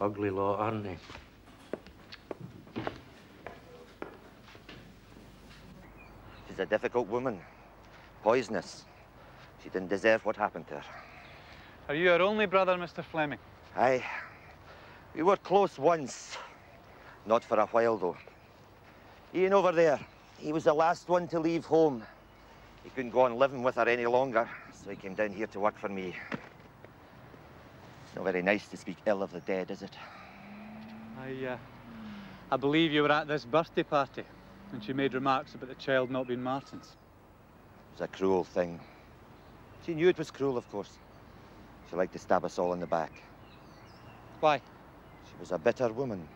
Ugly lot, aren't they? She's a difficult woman. Poisonous. She didn't deserve what happened to her. Are you her only brother, Mr. Fleming? Aye. We were close once. Not for a while, though. Ian over there, he was the last one to leave home. He couldn't go on living with her any longer, so he came down here to work for me. It's not very nice to speak ill of the dead, is it? I believe you were at this birthday party, and she made remarks about the child not being Martin's. It was a cruel thing. She knew it was cruel, of course. She liked to stab us all in the back. Why? She was a bitter woman.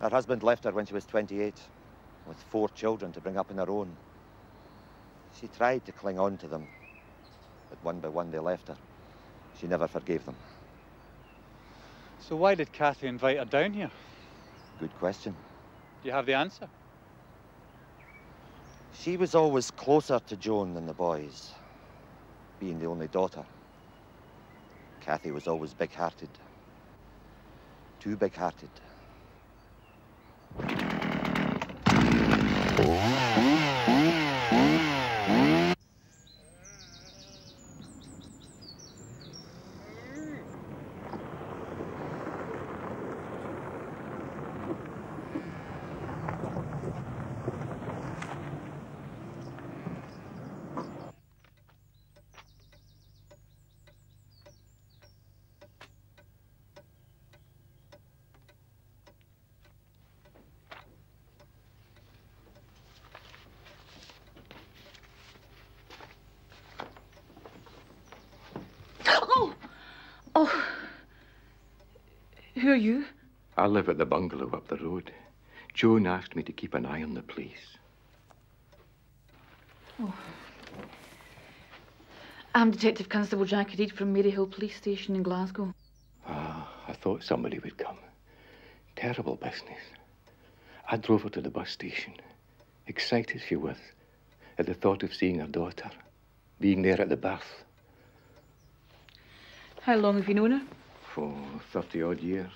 Her husband left her when she was 28, with 4 children to bring up on her own. She tried to cling on to them, but one by one they left her. She never forgave them. So why did Kathy invite her down here? Good question. Do you have the answer? She was always closer to Joan than the boys, being the only daughter. Kathy was always big-hearted. Too big-hearted. Oh, who are you? I live at the bungalow up the road. Joan asked me to keep an eye on the place. Oh. I'm Detective Constable Jackie Reid from Maryhill Police Station in Glasgow. Ah, I thought somebody would come. Terrible business. I drove her to the bus station. Excited she was at the thought of seeing her daughter, being there at the birth. How long have you known her? For 30-odd years.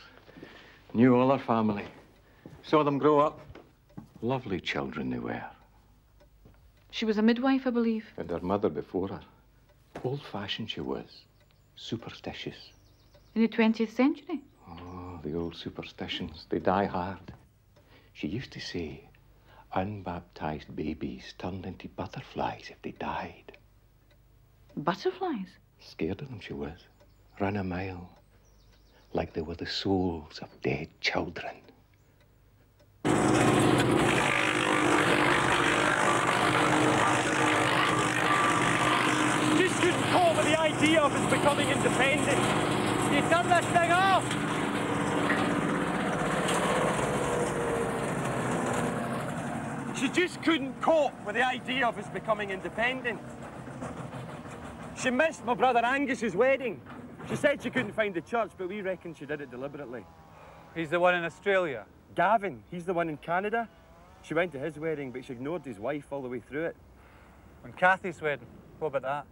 Knew all her family. Saw them grow up. Lovely children they were. She was a midwife, I believe. And her mother before her. Old-fashioned she was. Superstitious. In the 20th century? Oh, the old superstitions. They die hard. She used to say, unbaptized babies turned into butterflies if they died. Butterflies? Scared of them she was. Ran a mile. Like they were the souls of dead children. Just couldn't cope with the idea of us becoming independent. You turn this thing off! She just couldn't cope with the idea of us becoming independent. She missed my brother Angus's wedding. She said she couldn't find the church, but we reckon she did it deliberately. He's the one in Australia? Gavin, he's the one in Canada. She went to his wedding, but she ignored his wife all the way through it. And Kathy's wedding, what about that?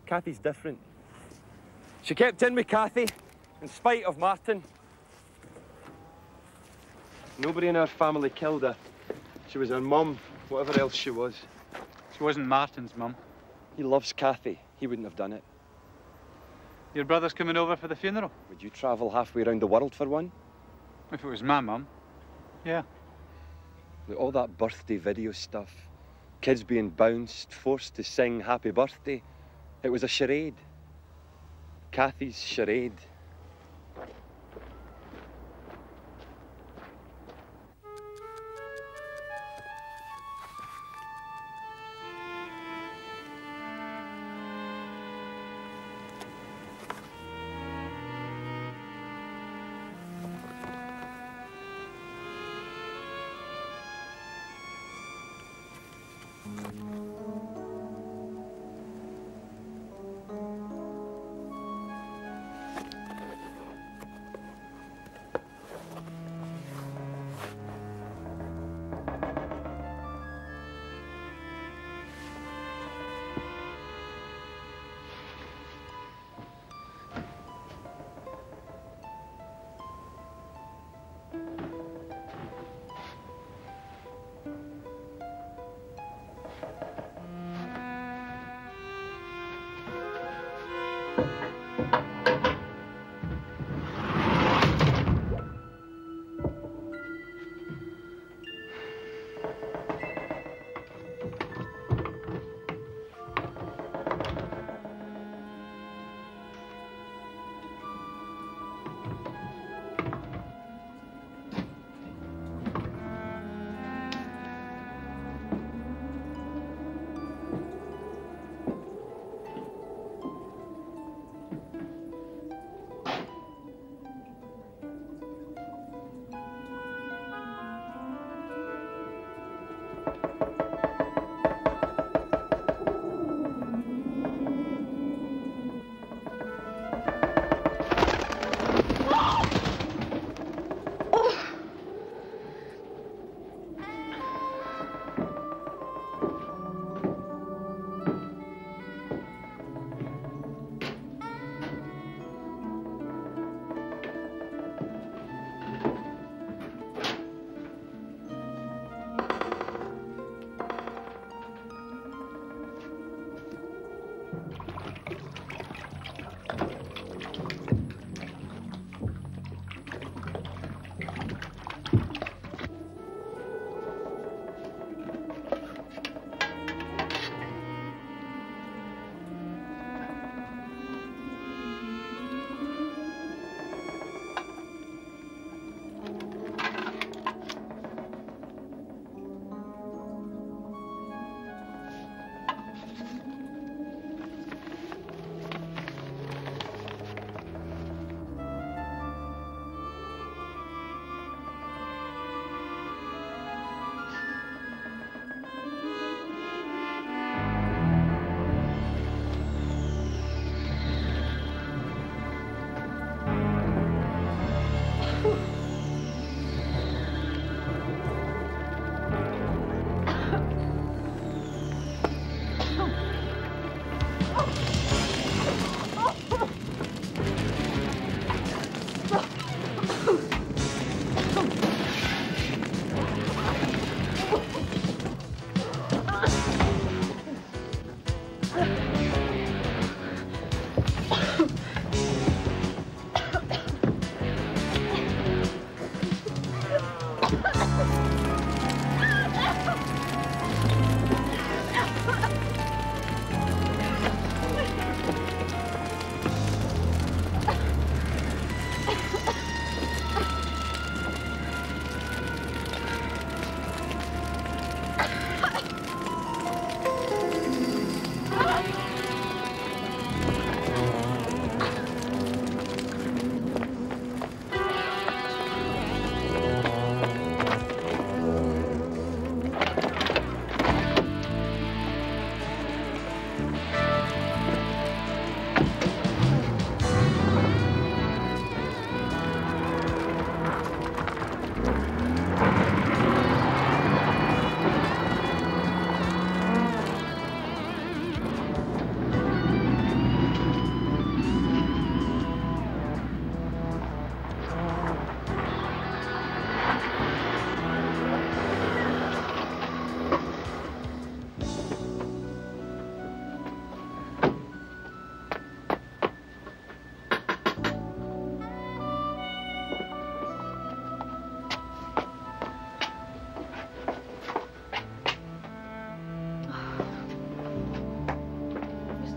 Kathy's different. She kept in with Kathy, in spite of Martin. Nobody in our family killed her. She was her mum, whatever else she was. She wasn't Martin's mum. He loves Kathy. He wouldn't have done it. Your brother's coming over for the funeral? Would you travel halfway around the world for one? If it was my mum, yeah. Look, all that birthday video stuff. Kids being bounced, forced to sing happy birthday. It was a charade. Kathy's charade.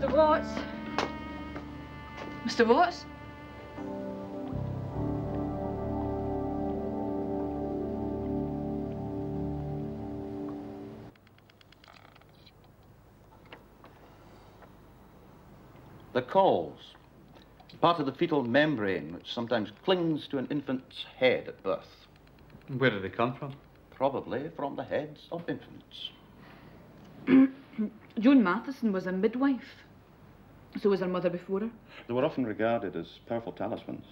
Mr. Watts? Mr. Watts? The calls, part of the fetal membrane which sometimes clings to an infant's head at birth. Where do they come from? Probably from the heads of infants. Joan Matheson was a midwife. So was her mother before her. They were often regarded as powerful talismans.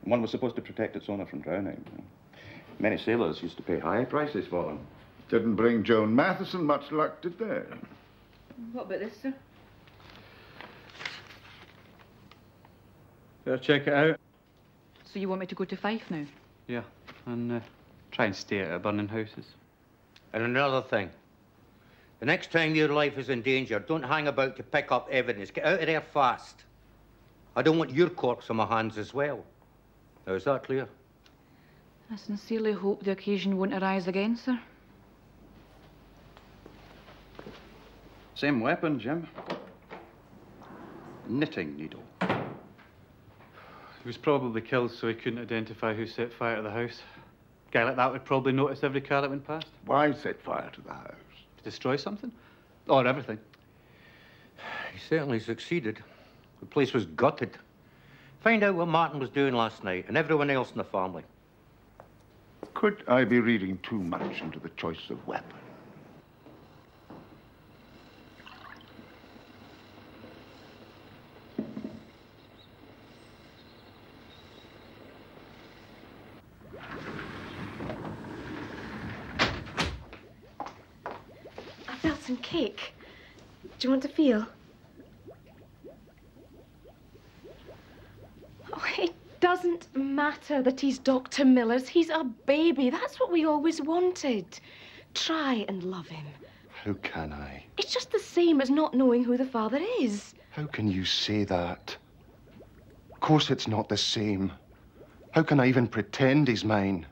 One was supposed to protect its owner from drowning. Many sailors used to pay high prices for them. Didn't bring Joan Matheson much luck, did they? What about this, sir? Better check it out. So you want me to go to Fife now? Yeah, and try and stay out of burning houses. And another thing. The next time your life is in danger, don't hang about to pick up evidence. Get out of there fast. I don't want your corpse on my hands as well. Now, is that clear? I sincerely hope the occasion won't arise again, sir. Same weapon, Jim. Knitting needle. He was probably killed so he couldn't identify who set fire to the house. A guy like that would probably notice every car that went past. Why set fire to the house? To destroy something? Or everything. He certainly succeeded. The place was gutted. Find out what Martin was doing last night and everyone else in the family. Could I be reading too much into the choice of weapon? Some cake. Do you want to feel? Oh, it doesn't matter that he's Dr. Miller's. He's a baby. That's what we always wanted. Try and love him. How can I? It's just the same as not knowing who the father is. How can you say that? Of course it's not the same. How can I even pretend he's mine?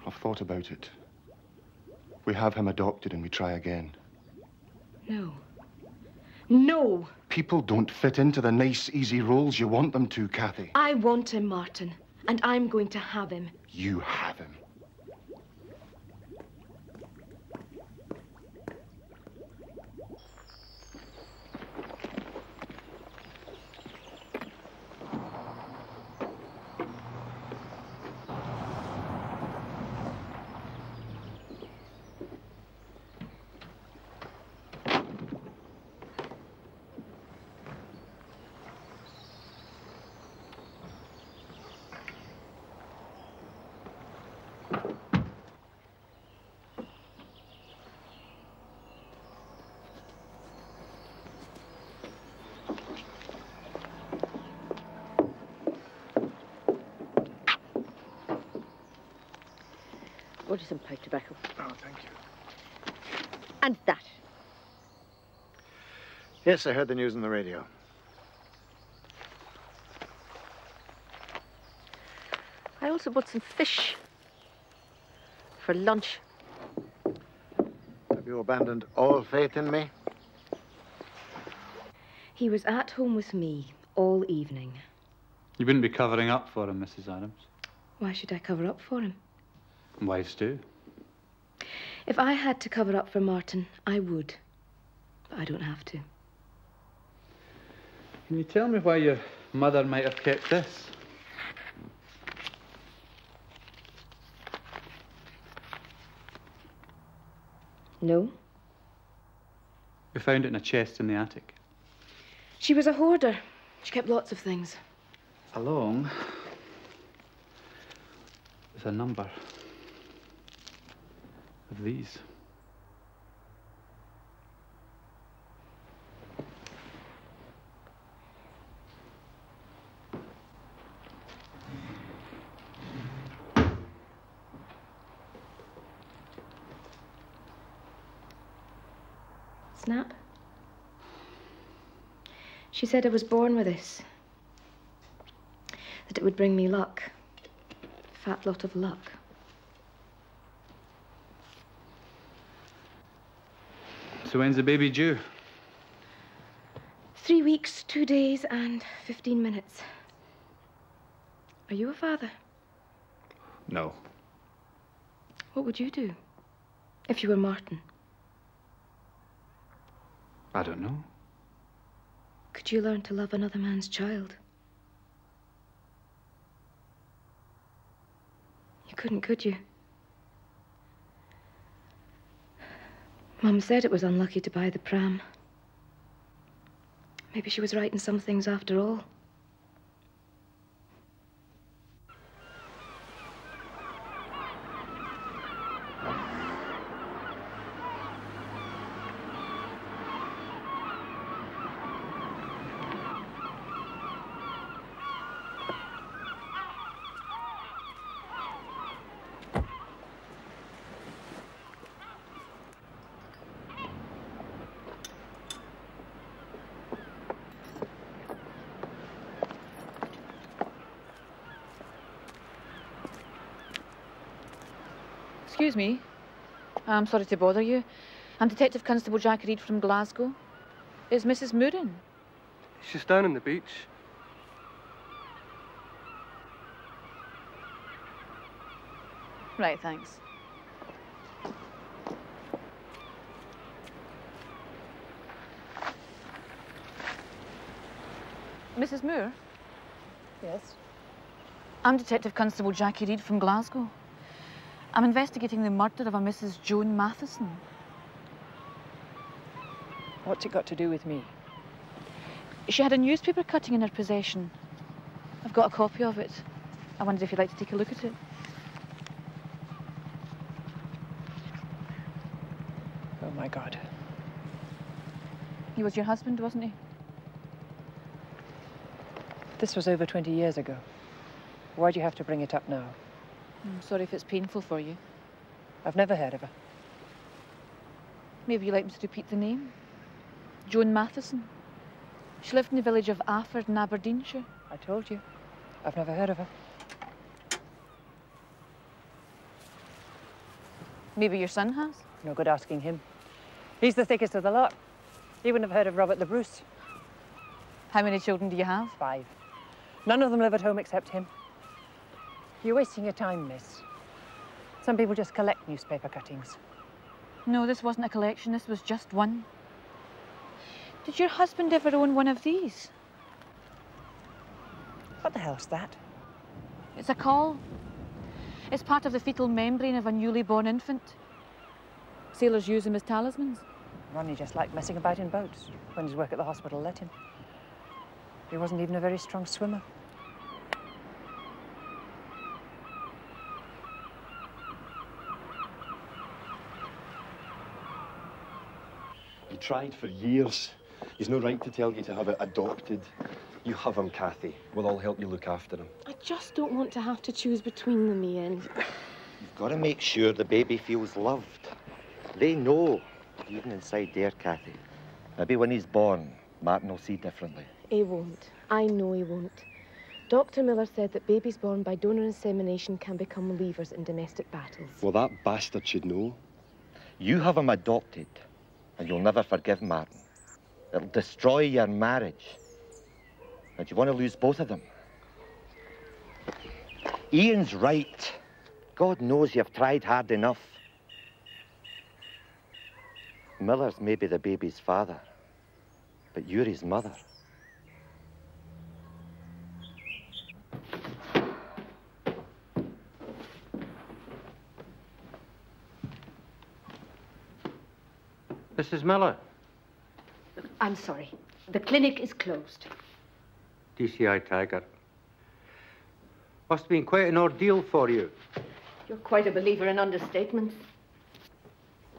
I've thought about it. We have him adopted and we try again. No. No! People don't fit into the nice, easy roles you want them to, Kathy. I want him, Martin, and I'm going to have him. You have him. Order some pipe tobacco. Oh, thank you. And that. Yes, I heard the news on the radio. I also bought some fish for lunch. Have you abandoned all faith in me? He was at home with me all evening. You wouldn't be covering up for him, Mrs. Adams. Why should I cover up for him? Wives do. If I had to cover up for Martin, I would. But I don't have to. Can you tell me why your mother might have kept this? No. We found it in a chest in the attic. She was a hoarder. She kept lots of things. Along with a number of these. Snap. She said I was born with this. That it would bring me luck. A fat lot of luck. So when's the baby due? 3 weeks, 2 days, and 15 minutes. Are you a father? No. What would you do if you were Martin? I don't know. Could you learn to love another man's child? You couldn't, could you? Mum said it was unlucky to buy the pram. Maybe she was right in some things after all. Excuse me. I'm sorry to bother you. I'm Detective Constable Jack Reed from Glasgow. Is Mrs. Moore in? She's down on the beach. Right, thanks. Mrs. Moore? Yes? I'm Detective Constable Jackie Reed from Glasgow. I'm investigating the murder of a Mrs. Joan Matheson. What's it got to do with me? She had a newspaper cutting in her possession. I've got a copy of it. I wondered if you'd like to take a look at it. Oh, my God. He was your husband, wasn't he? This was over 20 years ago. Why do you have to bring it up now? I'm sorry if it's painful for you. I've never heard of her. Maybe you'd like me to repeat the name? Joan Matheson. She lived in the village of Afford in Aberdeenshire. I told you. I've never heard of her. Maybe your son has? No good asking him. He's the thickest of the lot. He wouldn't have heard of Robert the Bruce. How many children do you have? 5. None of them live at home except him. You're wasting your time, miss. Some people just collect newspaper cuttings. No, this wasn't a collection. This was just one. Did your husband ever own one of these? What the hell's that? It's a caul. It's part of the fetal membrane of a newly born infant. Sailors use them as talismans. Ronnie just liked messing about in boats. When his work at the hospital let him. He wasn't even a very strong swimmer. He tried for years. He's no right to tell you to have it adopted. You have him, Kathy. We'll all help you look after him. I just don't want to have to choose between them, Ian. You've got to make sure the baby feels loved. They know, even inside there, Kathy. Maybe when he's born, Martin will see differently. He won't. I know he won't. Dr. Miller said that babies born by donor insemination can become levers in domestic battles. Well, that bastard should know. You have him adopted, and you'll never forgive Martin. It'll destroy your marriage. And you want to lose both of them. Ian's right. God knows you've tried hard enough. Miller's maybe the baby's father, but you're his mother. Mrs. Miller. I'm sorry. The clinic is closed. DCI Tiger. Must have been quite an ordeal for you. You're quite a believer in understatements.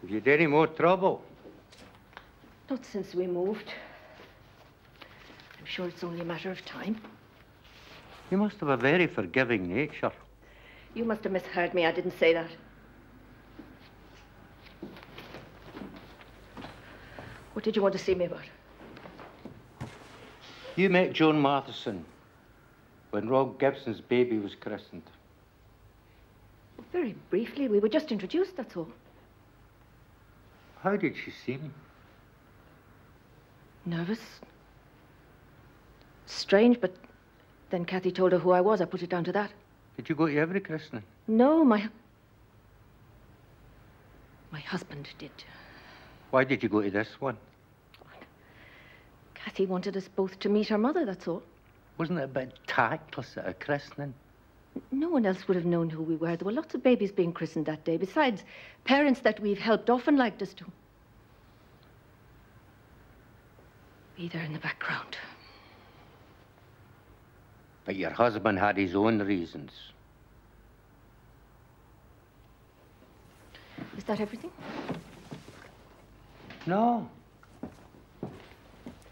Have you had any more trouble? Not since we moved. I'm sure it's only a matter of time. You must have a very forgiving nature. You must have misheard me. I didn't say that. What did you want to see me about? You met Joan Matheson when Rob Gibson's baby was christened. Very briefly. We were just introduced, that's all. How did she seem? Nervous. Strange, but then Kathy told her who I was. I put it down to that. Did you go to every christening? No, my husband did. Why did you go to this one? Kathy wanted us both to meet her mother, that's all. Wasn't it a bit tactless at a christening? No one else would have known who we were. There were lots of babies being christened that day. Besides, parents that we've helped often liked us to be there in the background. But your husband had his own reasons. Is that everything? No.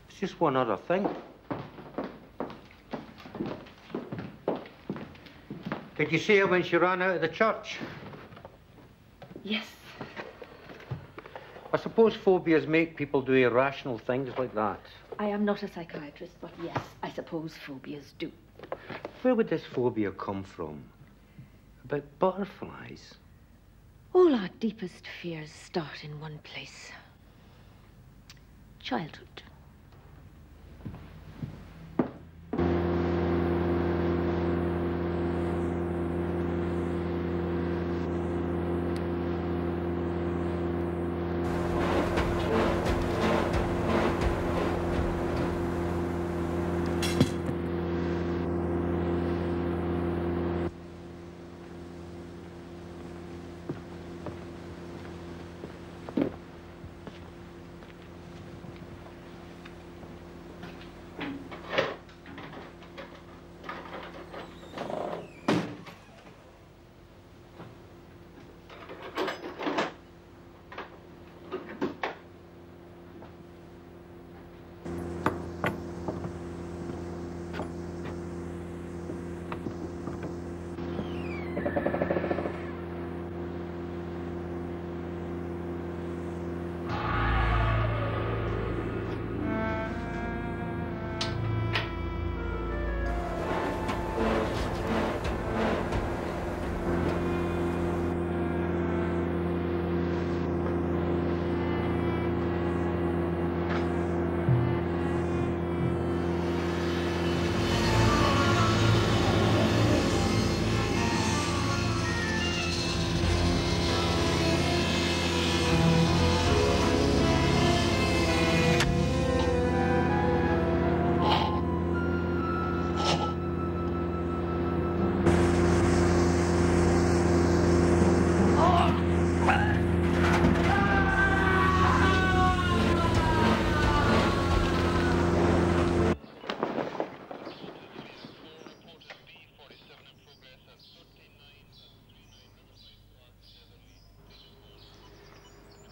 It's just one other thing. Did you see her when she ran out of the church? Yes. I suppose phobias make people do irrational things like that. I am not a psychiatrist, but yes, I suppose phobias do. Where would this phobia come from? About butterflies? All our deepest fears start in one place. Childhood.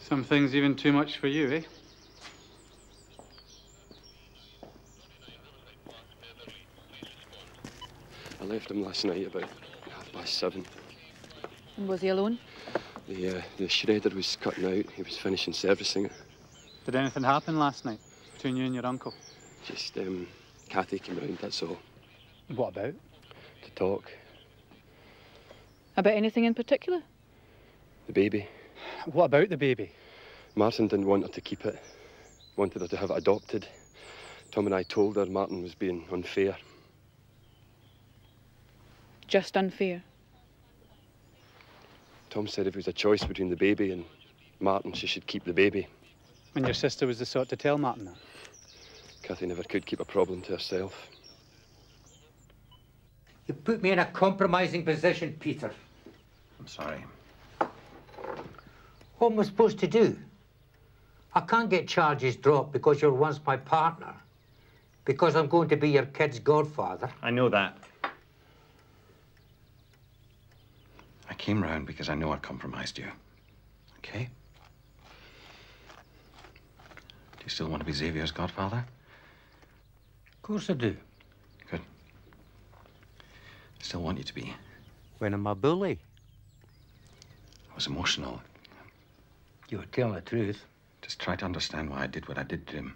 Some things even too much for you, eh? I left him last night about 7:30. And was he alone? The shredder was cutting out. He was finishing servicing it. Did anything happen last night between you and your uncle? Just, Kathy came round, that's all. What about? To talk. About anything in particular? The baby. What about the baby? Martin didn't want her to keep it. Wanted her to have it adopted. Tom and I told her Martin was being unfair. Just unfair? Tom said if it was a choice between the baby and Martin, she should keep the baby. And your sister was the sort to tell Martin that? Kathy never could keep a problem to herself. You put me in a compromising position, Peter. I'm sorry. What am I supposed to do? I can't get charges dropped because you're once my partner. Because I'm going to be your kid's godfather. I know that. I came round because I know I compromised you. Okay? Do you still want to be Xavier's godfather? Of course I do. Good. I still want you to be. When I'm a bully. I was emotional. You were telling the truth. Just try to understand why I did what I did to him.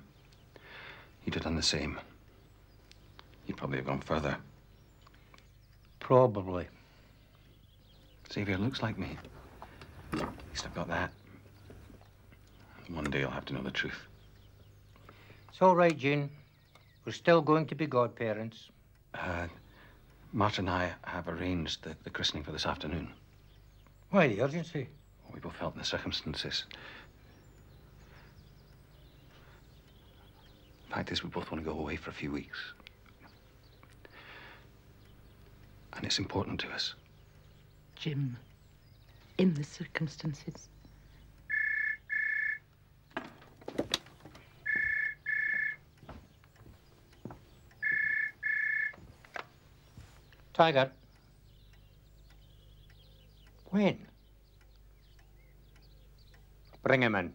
He'd have done the same. He'd probably have gone further. Probably. Xavier looks like me. At least I've got that. One day I'll have to know the truth. It's all right, Jane. We're still going to be godparents. Martin and I have arranged the christening for this afternoon. Why the urgency? We both felt in the circumstances. The fact is, we both want to go away for a few weeks. And it's important to us. Jim, in the circumstances. Tiger. When? Bring him in.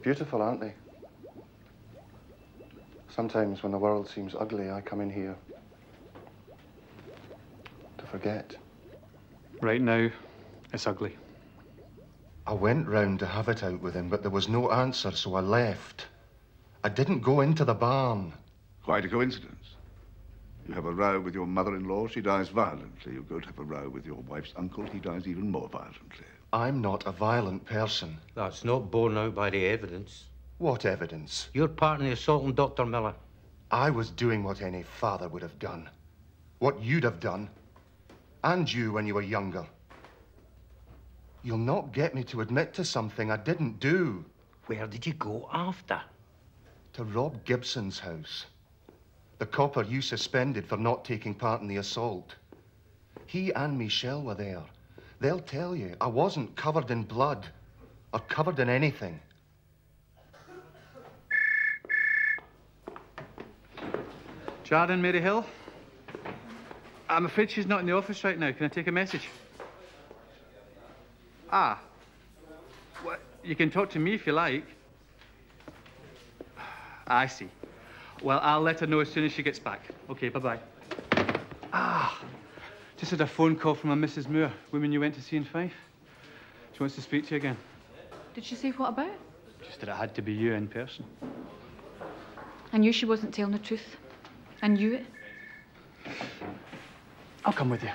Beautiful, aren't they? Sometimes when the world seems ugly, I come in here to forget. Right now, it's ugly. I went round to have it out with him, but there was no answer, so I left. I didn't go into the barn. Quite a coincidence. You have a row with your mother-in-law, she dies violently. You go to have a row with your wife's uncle, he dies even more violently. I'm not a violent person. That's not borne out by the evidence. What evidence? Your part in the assault on Dr. Miller. I was doing what any father would have done. What you'd have done. And you when you were younger. You'll not get me to admit to something I didn't do. Where did you go after? To Rob Gibson's house. The copper you suspended for not taking part in the assault. He and Michelle were there. They'll tell you I wasn't covered in blood or covered in anything. Jardine, Mary Hill? I'm afraid she's not in the office right now. Can I take a message? Ah. Well, you can talk to me if you like. I see. Well, I'll let her know as soon as she gets back. Okay, bye-bye. Ah. Just had a phone call from a Mrs. Moore, woman you went to see in Fife. She wants to speak to you again. Did she say what about? Just that it had to be you in person. I knew she wasn't telling the truth. I knew it. I'll come with you.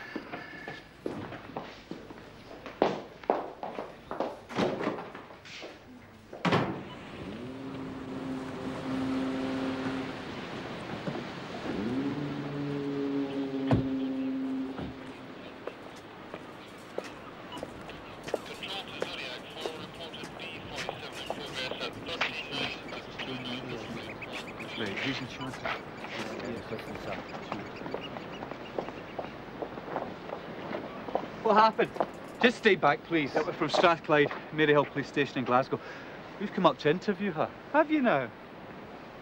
What happened? Just stay back, please. Yeah, we're from Strathclyde, Maryhill Police Station in Glasgow. We've come up to interview her. Have you now?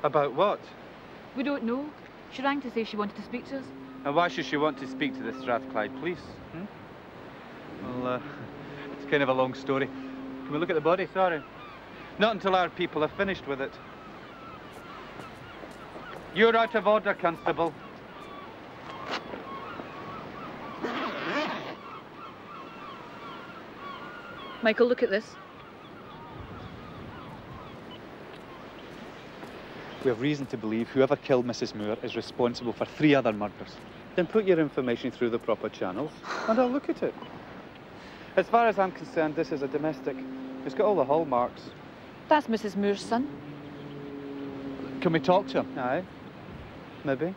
About what? We don't know. She rang to say she wanted to speak to us. And why should she want to speak to the Strathclyde police? Well, it's kind of a long story. Can we look at the body? Sorry. Not until our people have finished with it. You're out of order, Constable. Michael, look at this. We have reason to believe whoever killed Mrs. Moore is responsible for 3 other murders. Then put your information through the proper channels, and I'll look at it. As far as I'm concerned, this is a domestic. It's got all the hallmarks. That's Mrs. Moore's son. Can we talk to him? Aye. Maybe.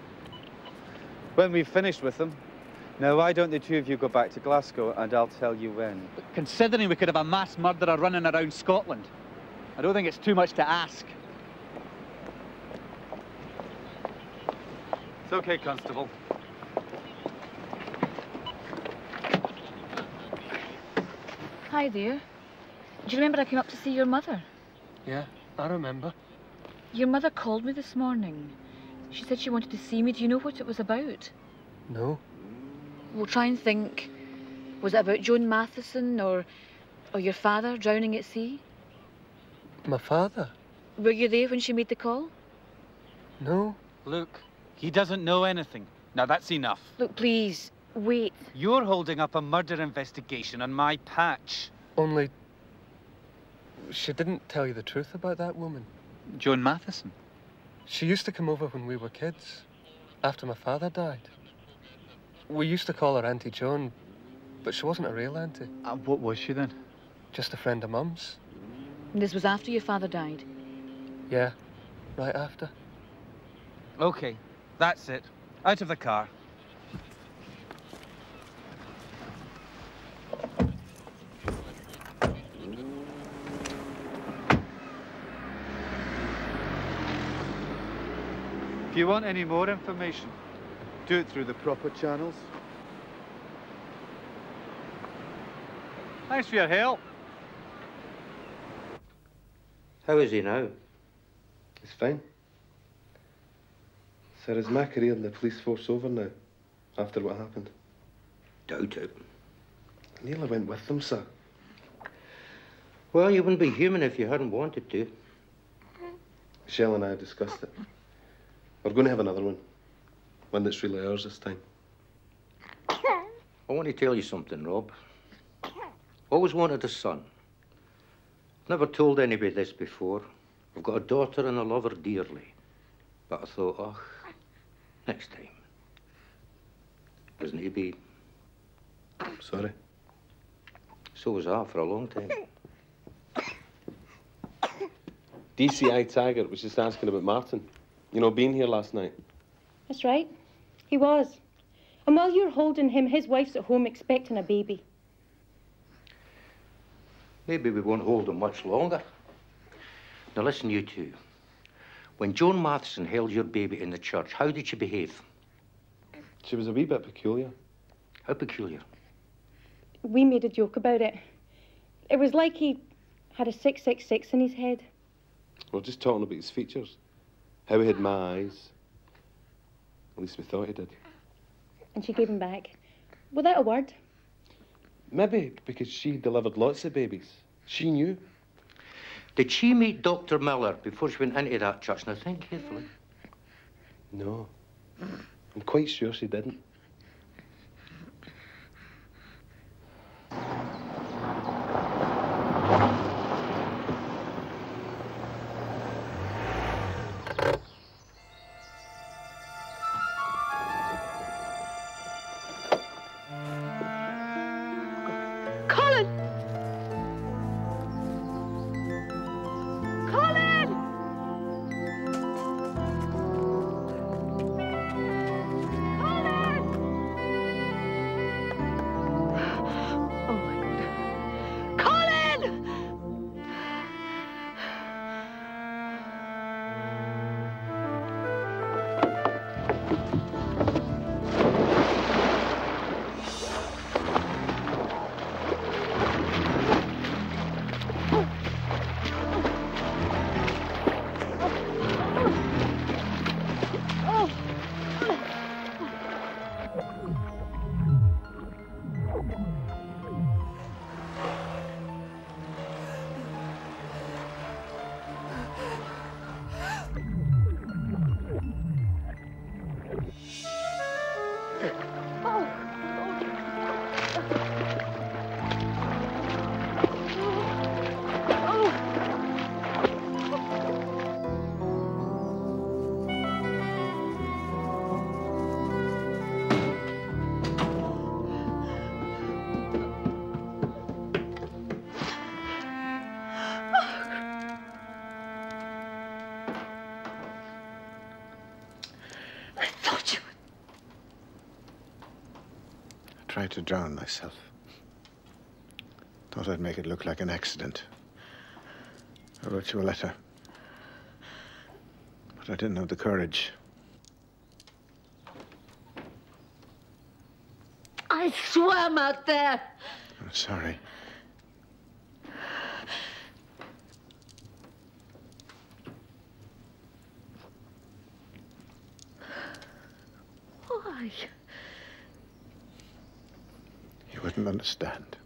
When we've finished with them. Now, why don't the two of you go back to Glasgow, and I'll tell you when. But considering we could have a mass murderer running around Scotland, I don't think it's too much to ask. It's okay, Constable. Hi there. Do you remember I came up to see your mother? Yeah, I remember. Your mother called me this morning. She said she wanted to see me. Do you know what it was about? No. We'll try and think. Was it about Joan Matheson or your father drowning at sea? My father? Were you there when she made the call? No. Look, he doesn't know anything. Now, that's enough. Look, please, wait. You're holding up a murder investigation on my patch. Only... she didn't tell you the truth about that woman. Joan Matheson? She used to come over when we were kids, after my father died. We used to call her Auntie Joan, but she wasn't a real auntie. What was she then? Just a friend of Mum's. And this was after your father died? Yeah, right after. OK, that's it. Out of the car. If you want any more information, do it through the proper channels. Thanks for your help. How is he now? He's fine. Sir, is my career in the police force over now, after what happened? Doubt it. I nearly went with them, sir. Well, you wouldn't be human if you hadn't wanted to. Michelle and I have discussed it. We're going to have another one. One that's really ours this time. I want to tell you something, Rob. Always wanted a son. Never told anybody this before. I've got a daughter and I love her dearly. But I thought, oh, next time. Doesn't he be? Sorry. So was I for a long time. DCI Taggart was just asking about Martin. You know, being here last night. That's right. He was. And while you're holding him, his wife's at home expecting a baby. Maybe we won't hold him much longer. Now listen, you two. When Joan Matheson held your baby in the church, how did she behave? She was a wee bit peculiar. How peculiar? We made a joke about it. It was like he had a 666 in his head. We're just talking about his features. How he had my eyes. At least we thought he did. And she gave him back. Without a word. Maybe because she delivered lots of babies. She knew. Did she meet Dr. Miller before she went into that church? Now think carefully. No. I'm quite sure she didn't. Tried to drown myself. Thought I'd make it look like an accident. I wrote you a letter. But I didn't have the courage. I swam out there. I'm sorry. Why? You wouldn't understand.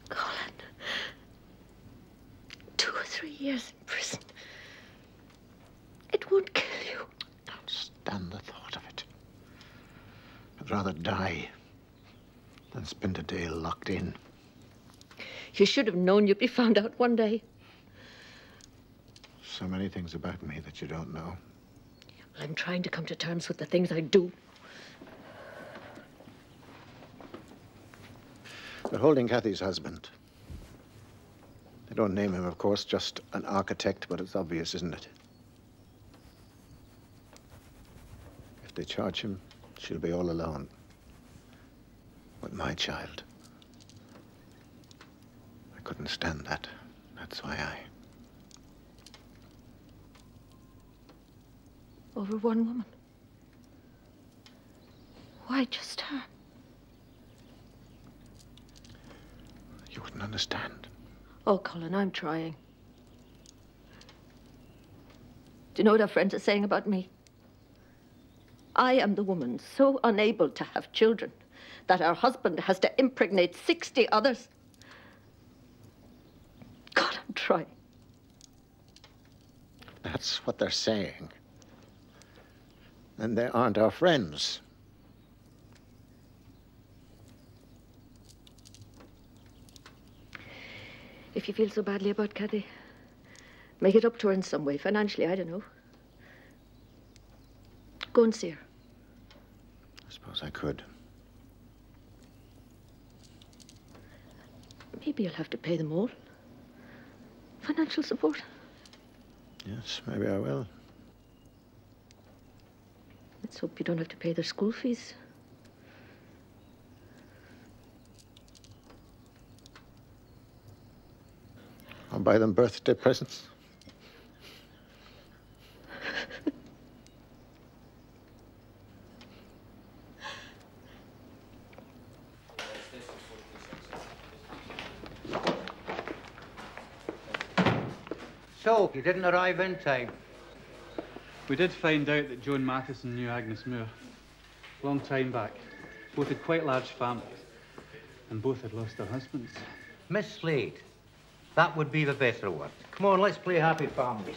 Colin. 2 or 3 years in prison. It won't kill you. Don't stand the thought of it. I'd rather die than spend a day locked in. You should have known you'd be found out one day. So many things about me that you don't know. I'm trying to come to terms with the things I do. They're holding Kathy's husband. They don't name him, of course, just an architect, but it's obvious, isn't it? If they charge him, she'll be all alone. With my child. I couldn't stand that. That's why I... Over one woman. Why just her? You wouldn't understand. Oh, Colin, I'm trying. Do you know what our friends are saying about me? I am the woman so unable to have children that her husband has to impregnate 60 others. God, I'm trying. That's what they're saying. And they aren't our friends. If you feel so badly about Kathy, make it up to her in some way, financially, I don't know. Go and see her. I suppose I could. Maybe you'll have to pay them all. Financial support. Yes, maybe I will. Let's hope you don't have to pay their school fees. I'll buy them birthday presents. So, you didn't arrive in time. We did find out that Joan Matheson knew Agnes Moore. Long time back. Both had quite large families. And both had lost their husbands. Miss Slade, that would be the better word. Come on, let's play happy families.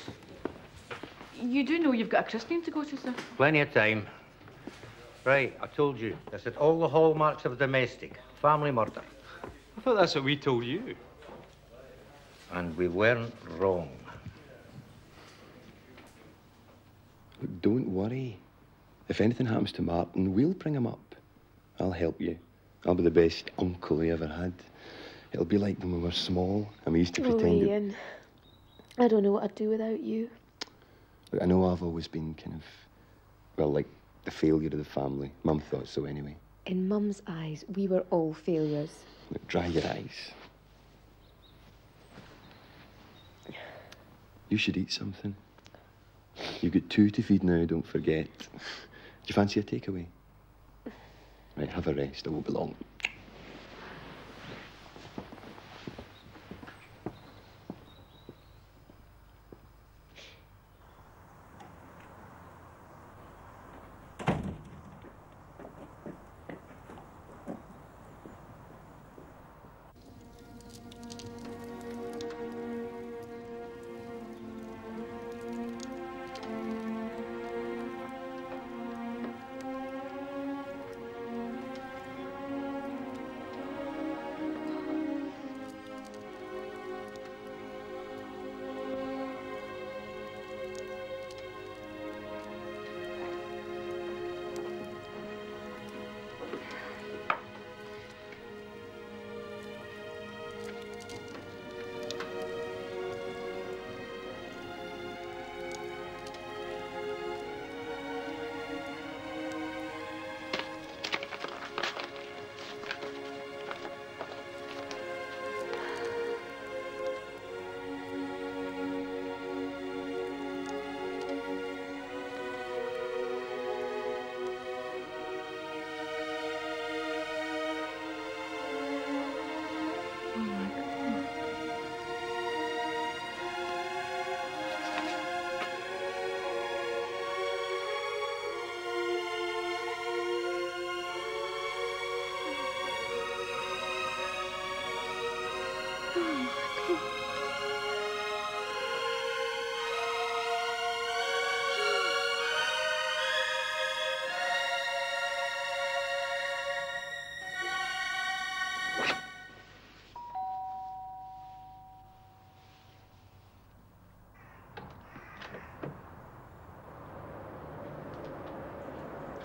You do know you've got a christening to go to, sir? Plenty of time. Right, I told you. This is all the hallmarks of domestic. Family murder. I thought that's what we told you. And we weren't wrong. Look, don't worry. If anything happens to Martin, we'll bring him up. I'll help you. I'll be the best uncle he ever had. It'll be like when we were small and we used to pretend... Ian, I don't know what I'd do without you. Look, I know I've always been kind of, well, like the failure of the family. Mum thought so anyway. In Mum's eyes, we were all failures. Look, dry your eyes. You should eat something. You've got 2 to feed now, don't forget. Do you fancy a takeaway? Right, have a rest. I won't be long.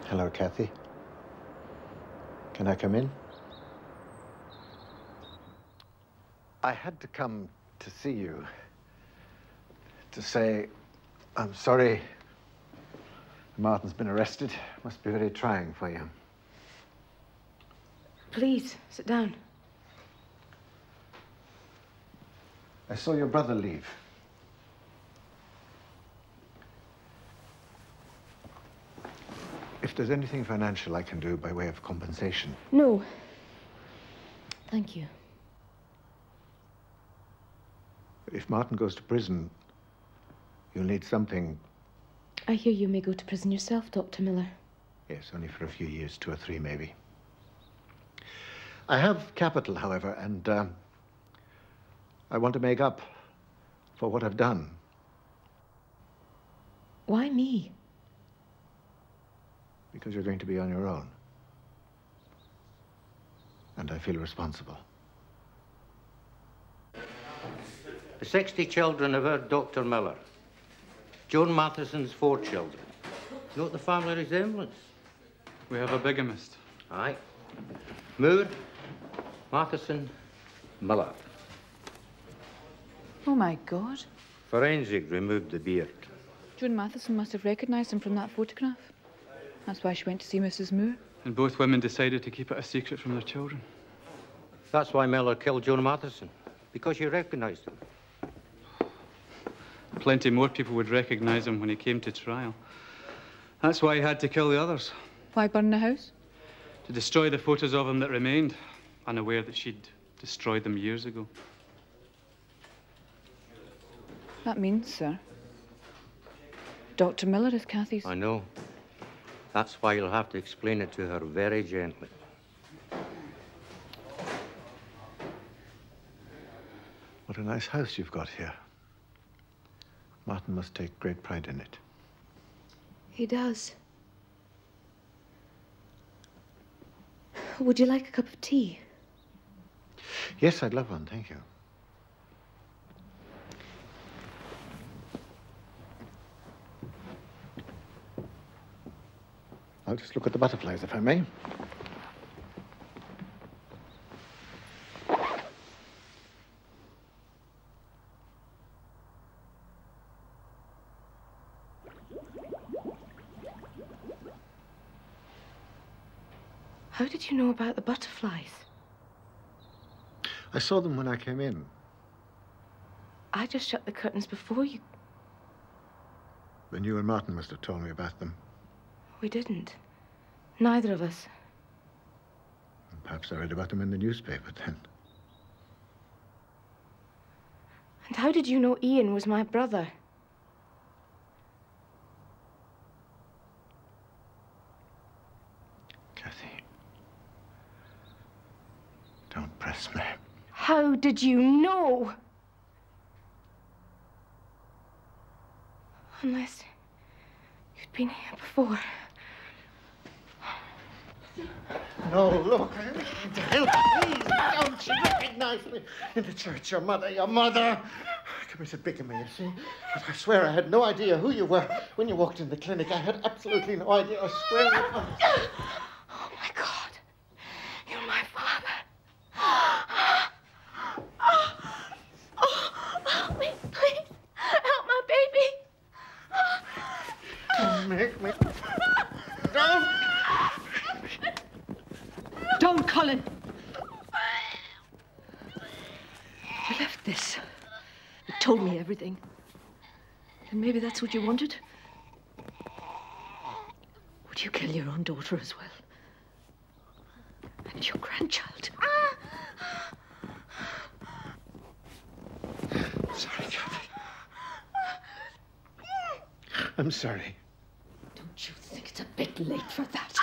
Hello, Kathy. Can I come in? I had to come to see you to say I'm sorry Martin's been arrested. Must be very trying for you. Please, sit down. I saw your brother leave. If there's anything financial I can do by way of compensation. No. Thank you. If Martin goes to prison, you'll need something. I hear you may go to prison yourself, Dr. Miller. Yes, only for a few years, 2 or 3 maybe. I have capital, however, and I want to make up for what I've done. Why me? Because you're going to be on your own. And I feel responsible. The 60 children have heard Dr. Miller. Joan Matheson's 4 children. Note the family resemblance. We have a bigamist. Aye. Moore, Matheson, Miller. Oh, my God. Forensic removed the beard. Joan Matheson must have recognised him from that photograph. That's why she went to see Mrs. Moore. And both women decided to keep it a secret from their children. That's why Miller killed Joan Matheson, because she recognised him. Plenty more people would recognise him when he came to trial. That's why he had to kill the others. Why burn the house? To destroy the photos of him that remained, unaware that she'd destroyed them years ago. That means, sir, Dr. Miller is Kathy's... I know. That's why you'll have to explain it to her very gently. What a nice house you've got here. Martin must take great pride in it. He does. Would you like a cup of tea? Yes, I'd love one, thank you. I'll just look at the butterflies, if I may. How did you know about the butterflies? I saw them when I came in. I just shut the curtains before you... Then you and Martin must have told me about them. We didn't. Neither of us. Perhaps I read about them in the newspaper then. And how did you know Ian was my brother? Kathy, don't press me. How did you know? Unless you'd been here before. No, look, I need to help. Please, don't you recognize me in the church? Your mother. I committed bigamy, you see. But I swear I had no idea who you were when you walked in the clinic. I had absolutely no idea. I swear. Oh, my God. You're my father. Help me, please. Help my baby. Don't make me. Don't. Don't, Colin! You left this. You told me everything. And maybe that's what you wanted? Would you kill your own daughter as well? And your grandchild? Sorry, Kathy. I'm sorry. Don't you think it's a bit late for that?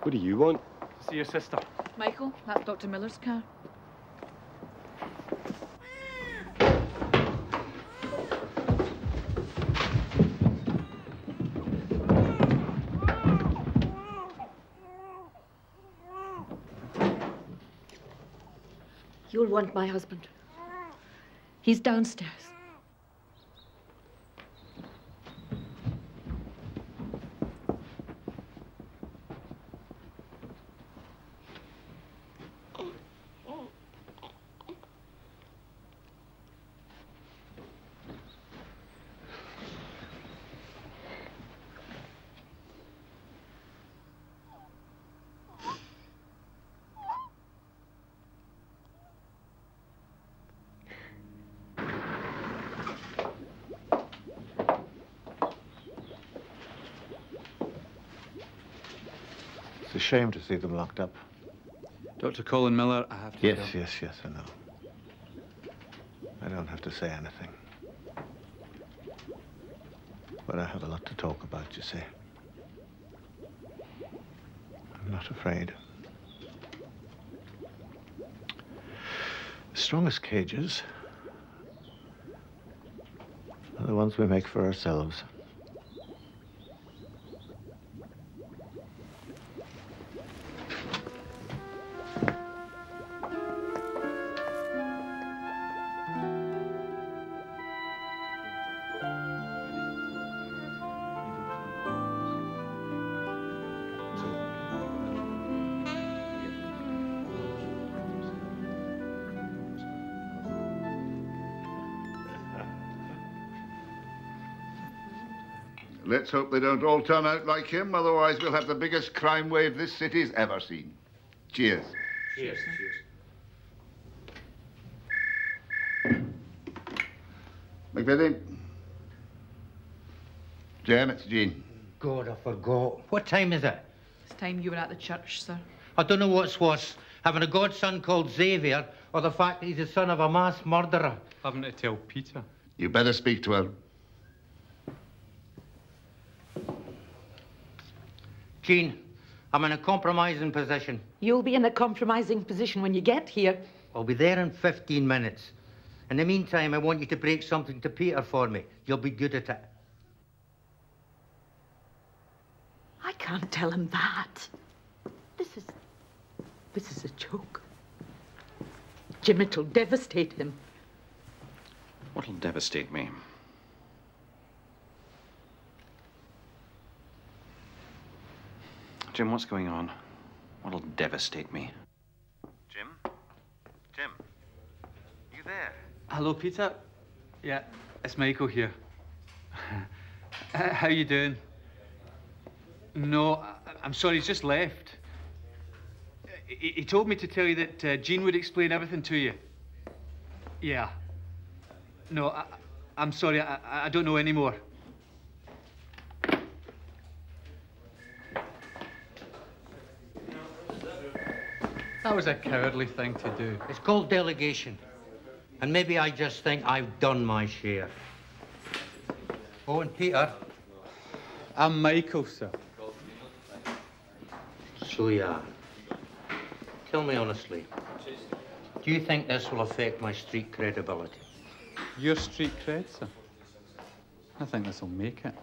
What do you want? To see your sister. Michael, that's Dr. Miller's car. You'll want my husband. He's downstairs. It's a shame to see them locked up. Dr. Colin Miller, I have to Yes, tell- yes, I know. I don't have to say anything. But I have a lot to talk about, you see. I'm not afraid. The strongest cages are the ones we make for ourselves. Let's hope they don't all turn out like him, otherwise we'll have the biggest crime wave this city's ever seen. Cheers. Cheers. McVitie. Jem, it's Jean. God, I forgot. What time is it? It's time you were at the church, sir. I don't know what's worse, having a godson called Xavier, or the fact that he's the son of a mass murderer. Having to tell Peter. You better speak to her. Jean, I'm in a compromising position. You'll be in a compromising position when you get here. I'll be there in 15 minutes. In the meantime, I want you to break something to Peter for me. You'll be good at it. I can't tell him that. This is a joke. Jim, it'll devastate him. What'll devastate me? Jim, what's going on? What'll devastate me? Jim? Jim? You there? Hello, Peter. Yeah, it's Michael here. How you doing? No, I'm sorry, he's just left. He told me to tell you that Jean would explain everything to you. Yeah. No, I'm sorry, I don't know anymore. That was a cowardly thing to do. It's called delegation. And maybe I just think I've done my share. Oh, and Peter? I'm Michael, sir. So you are. Tell me honestly, do you think this will affect my street credibility? Your street cred, sir? I think this will make it.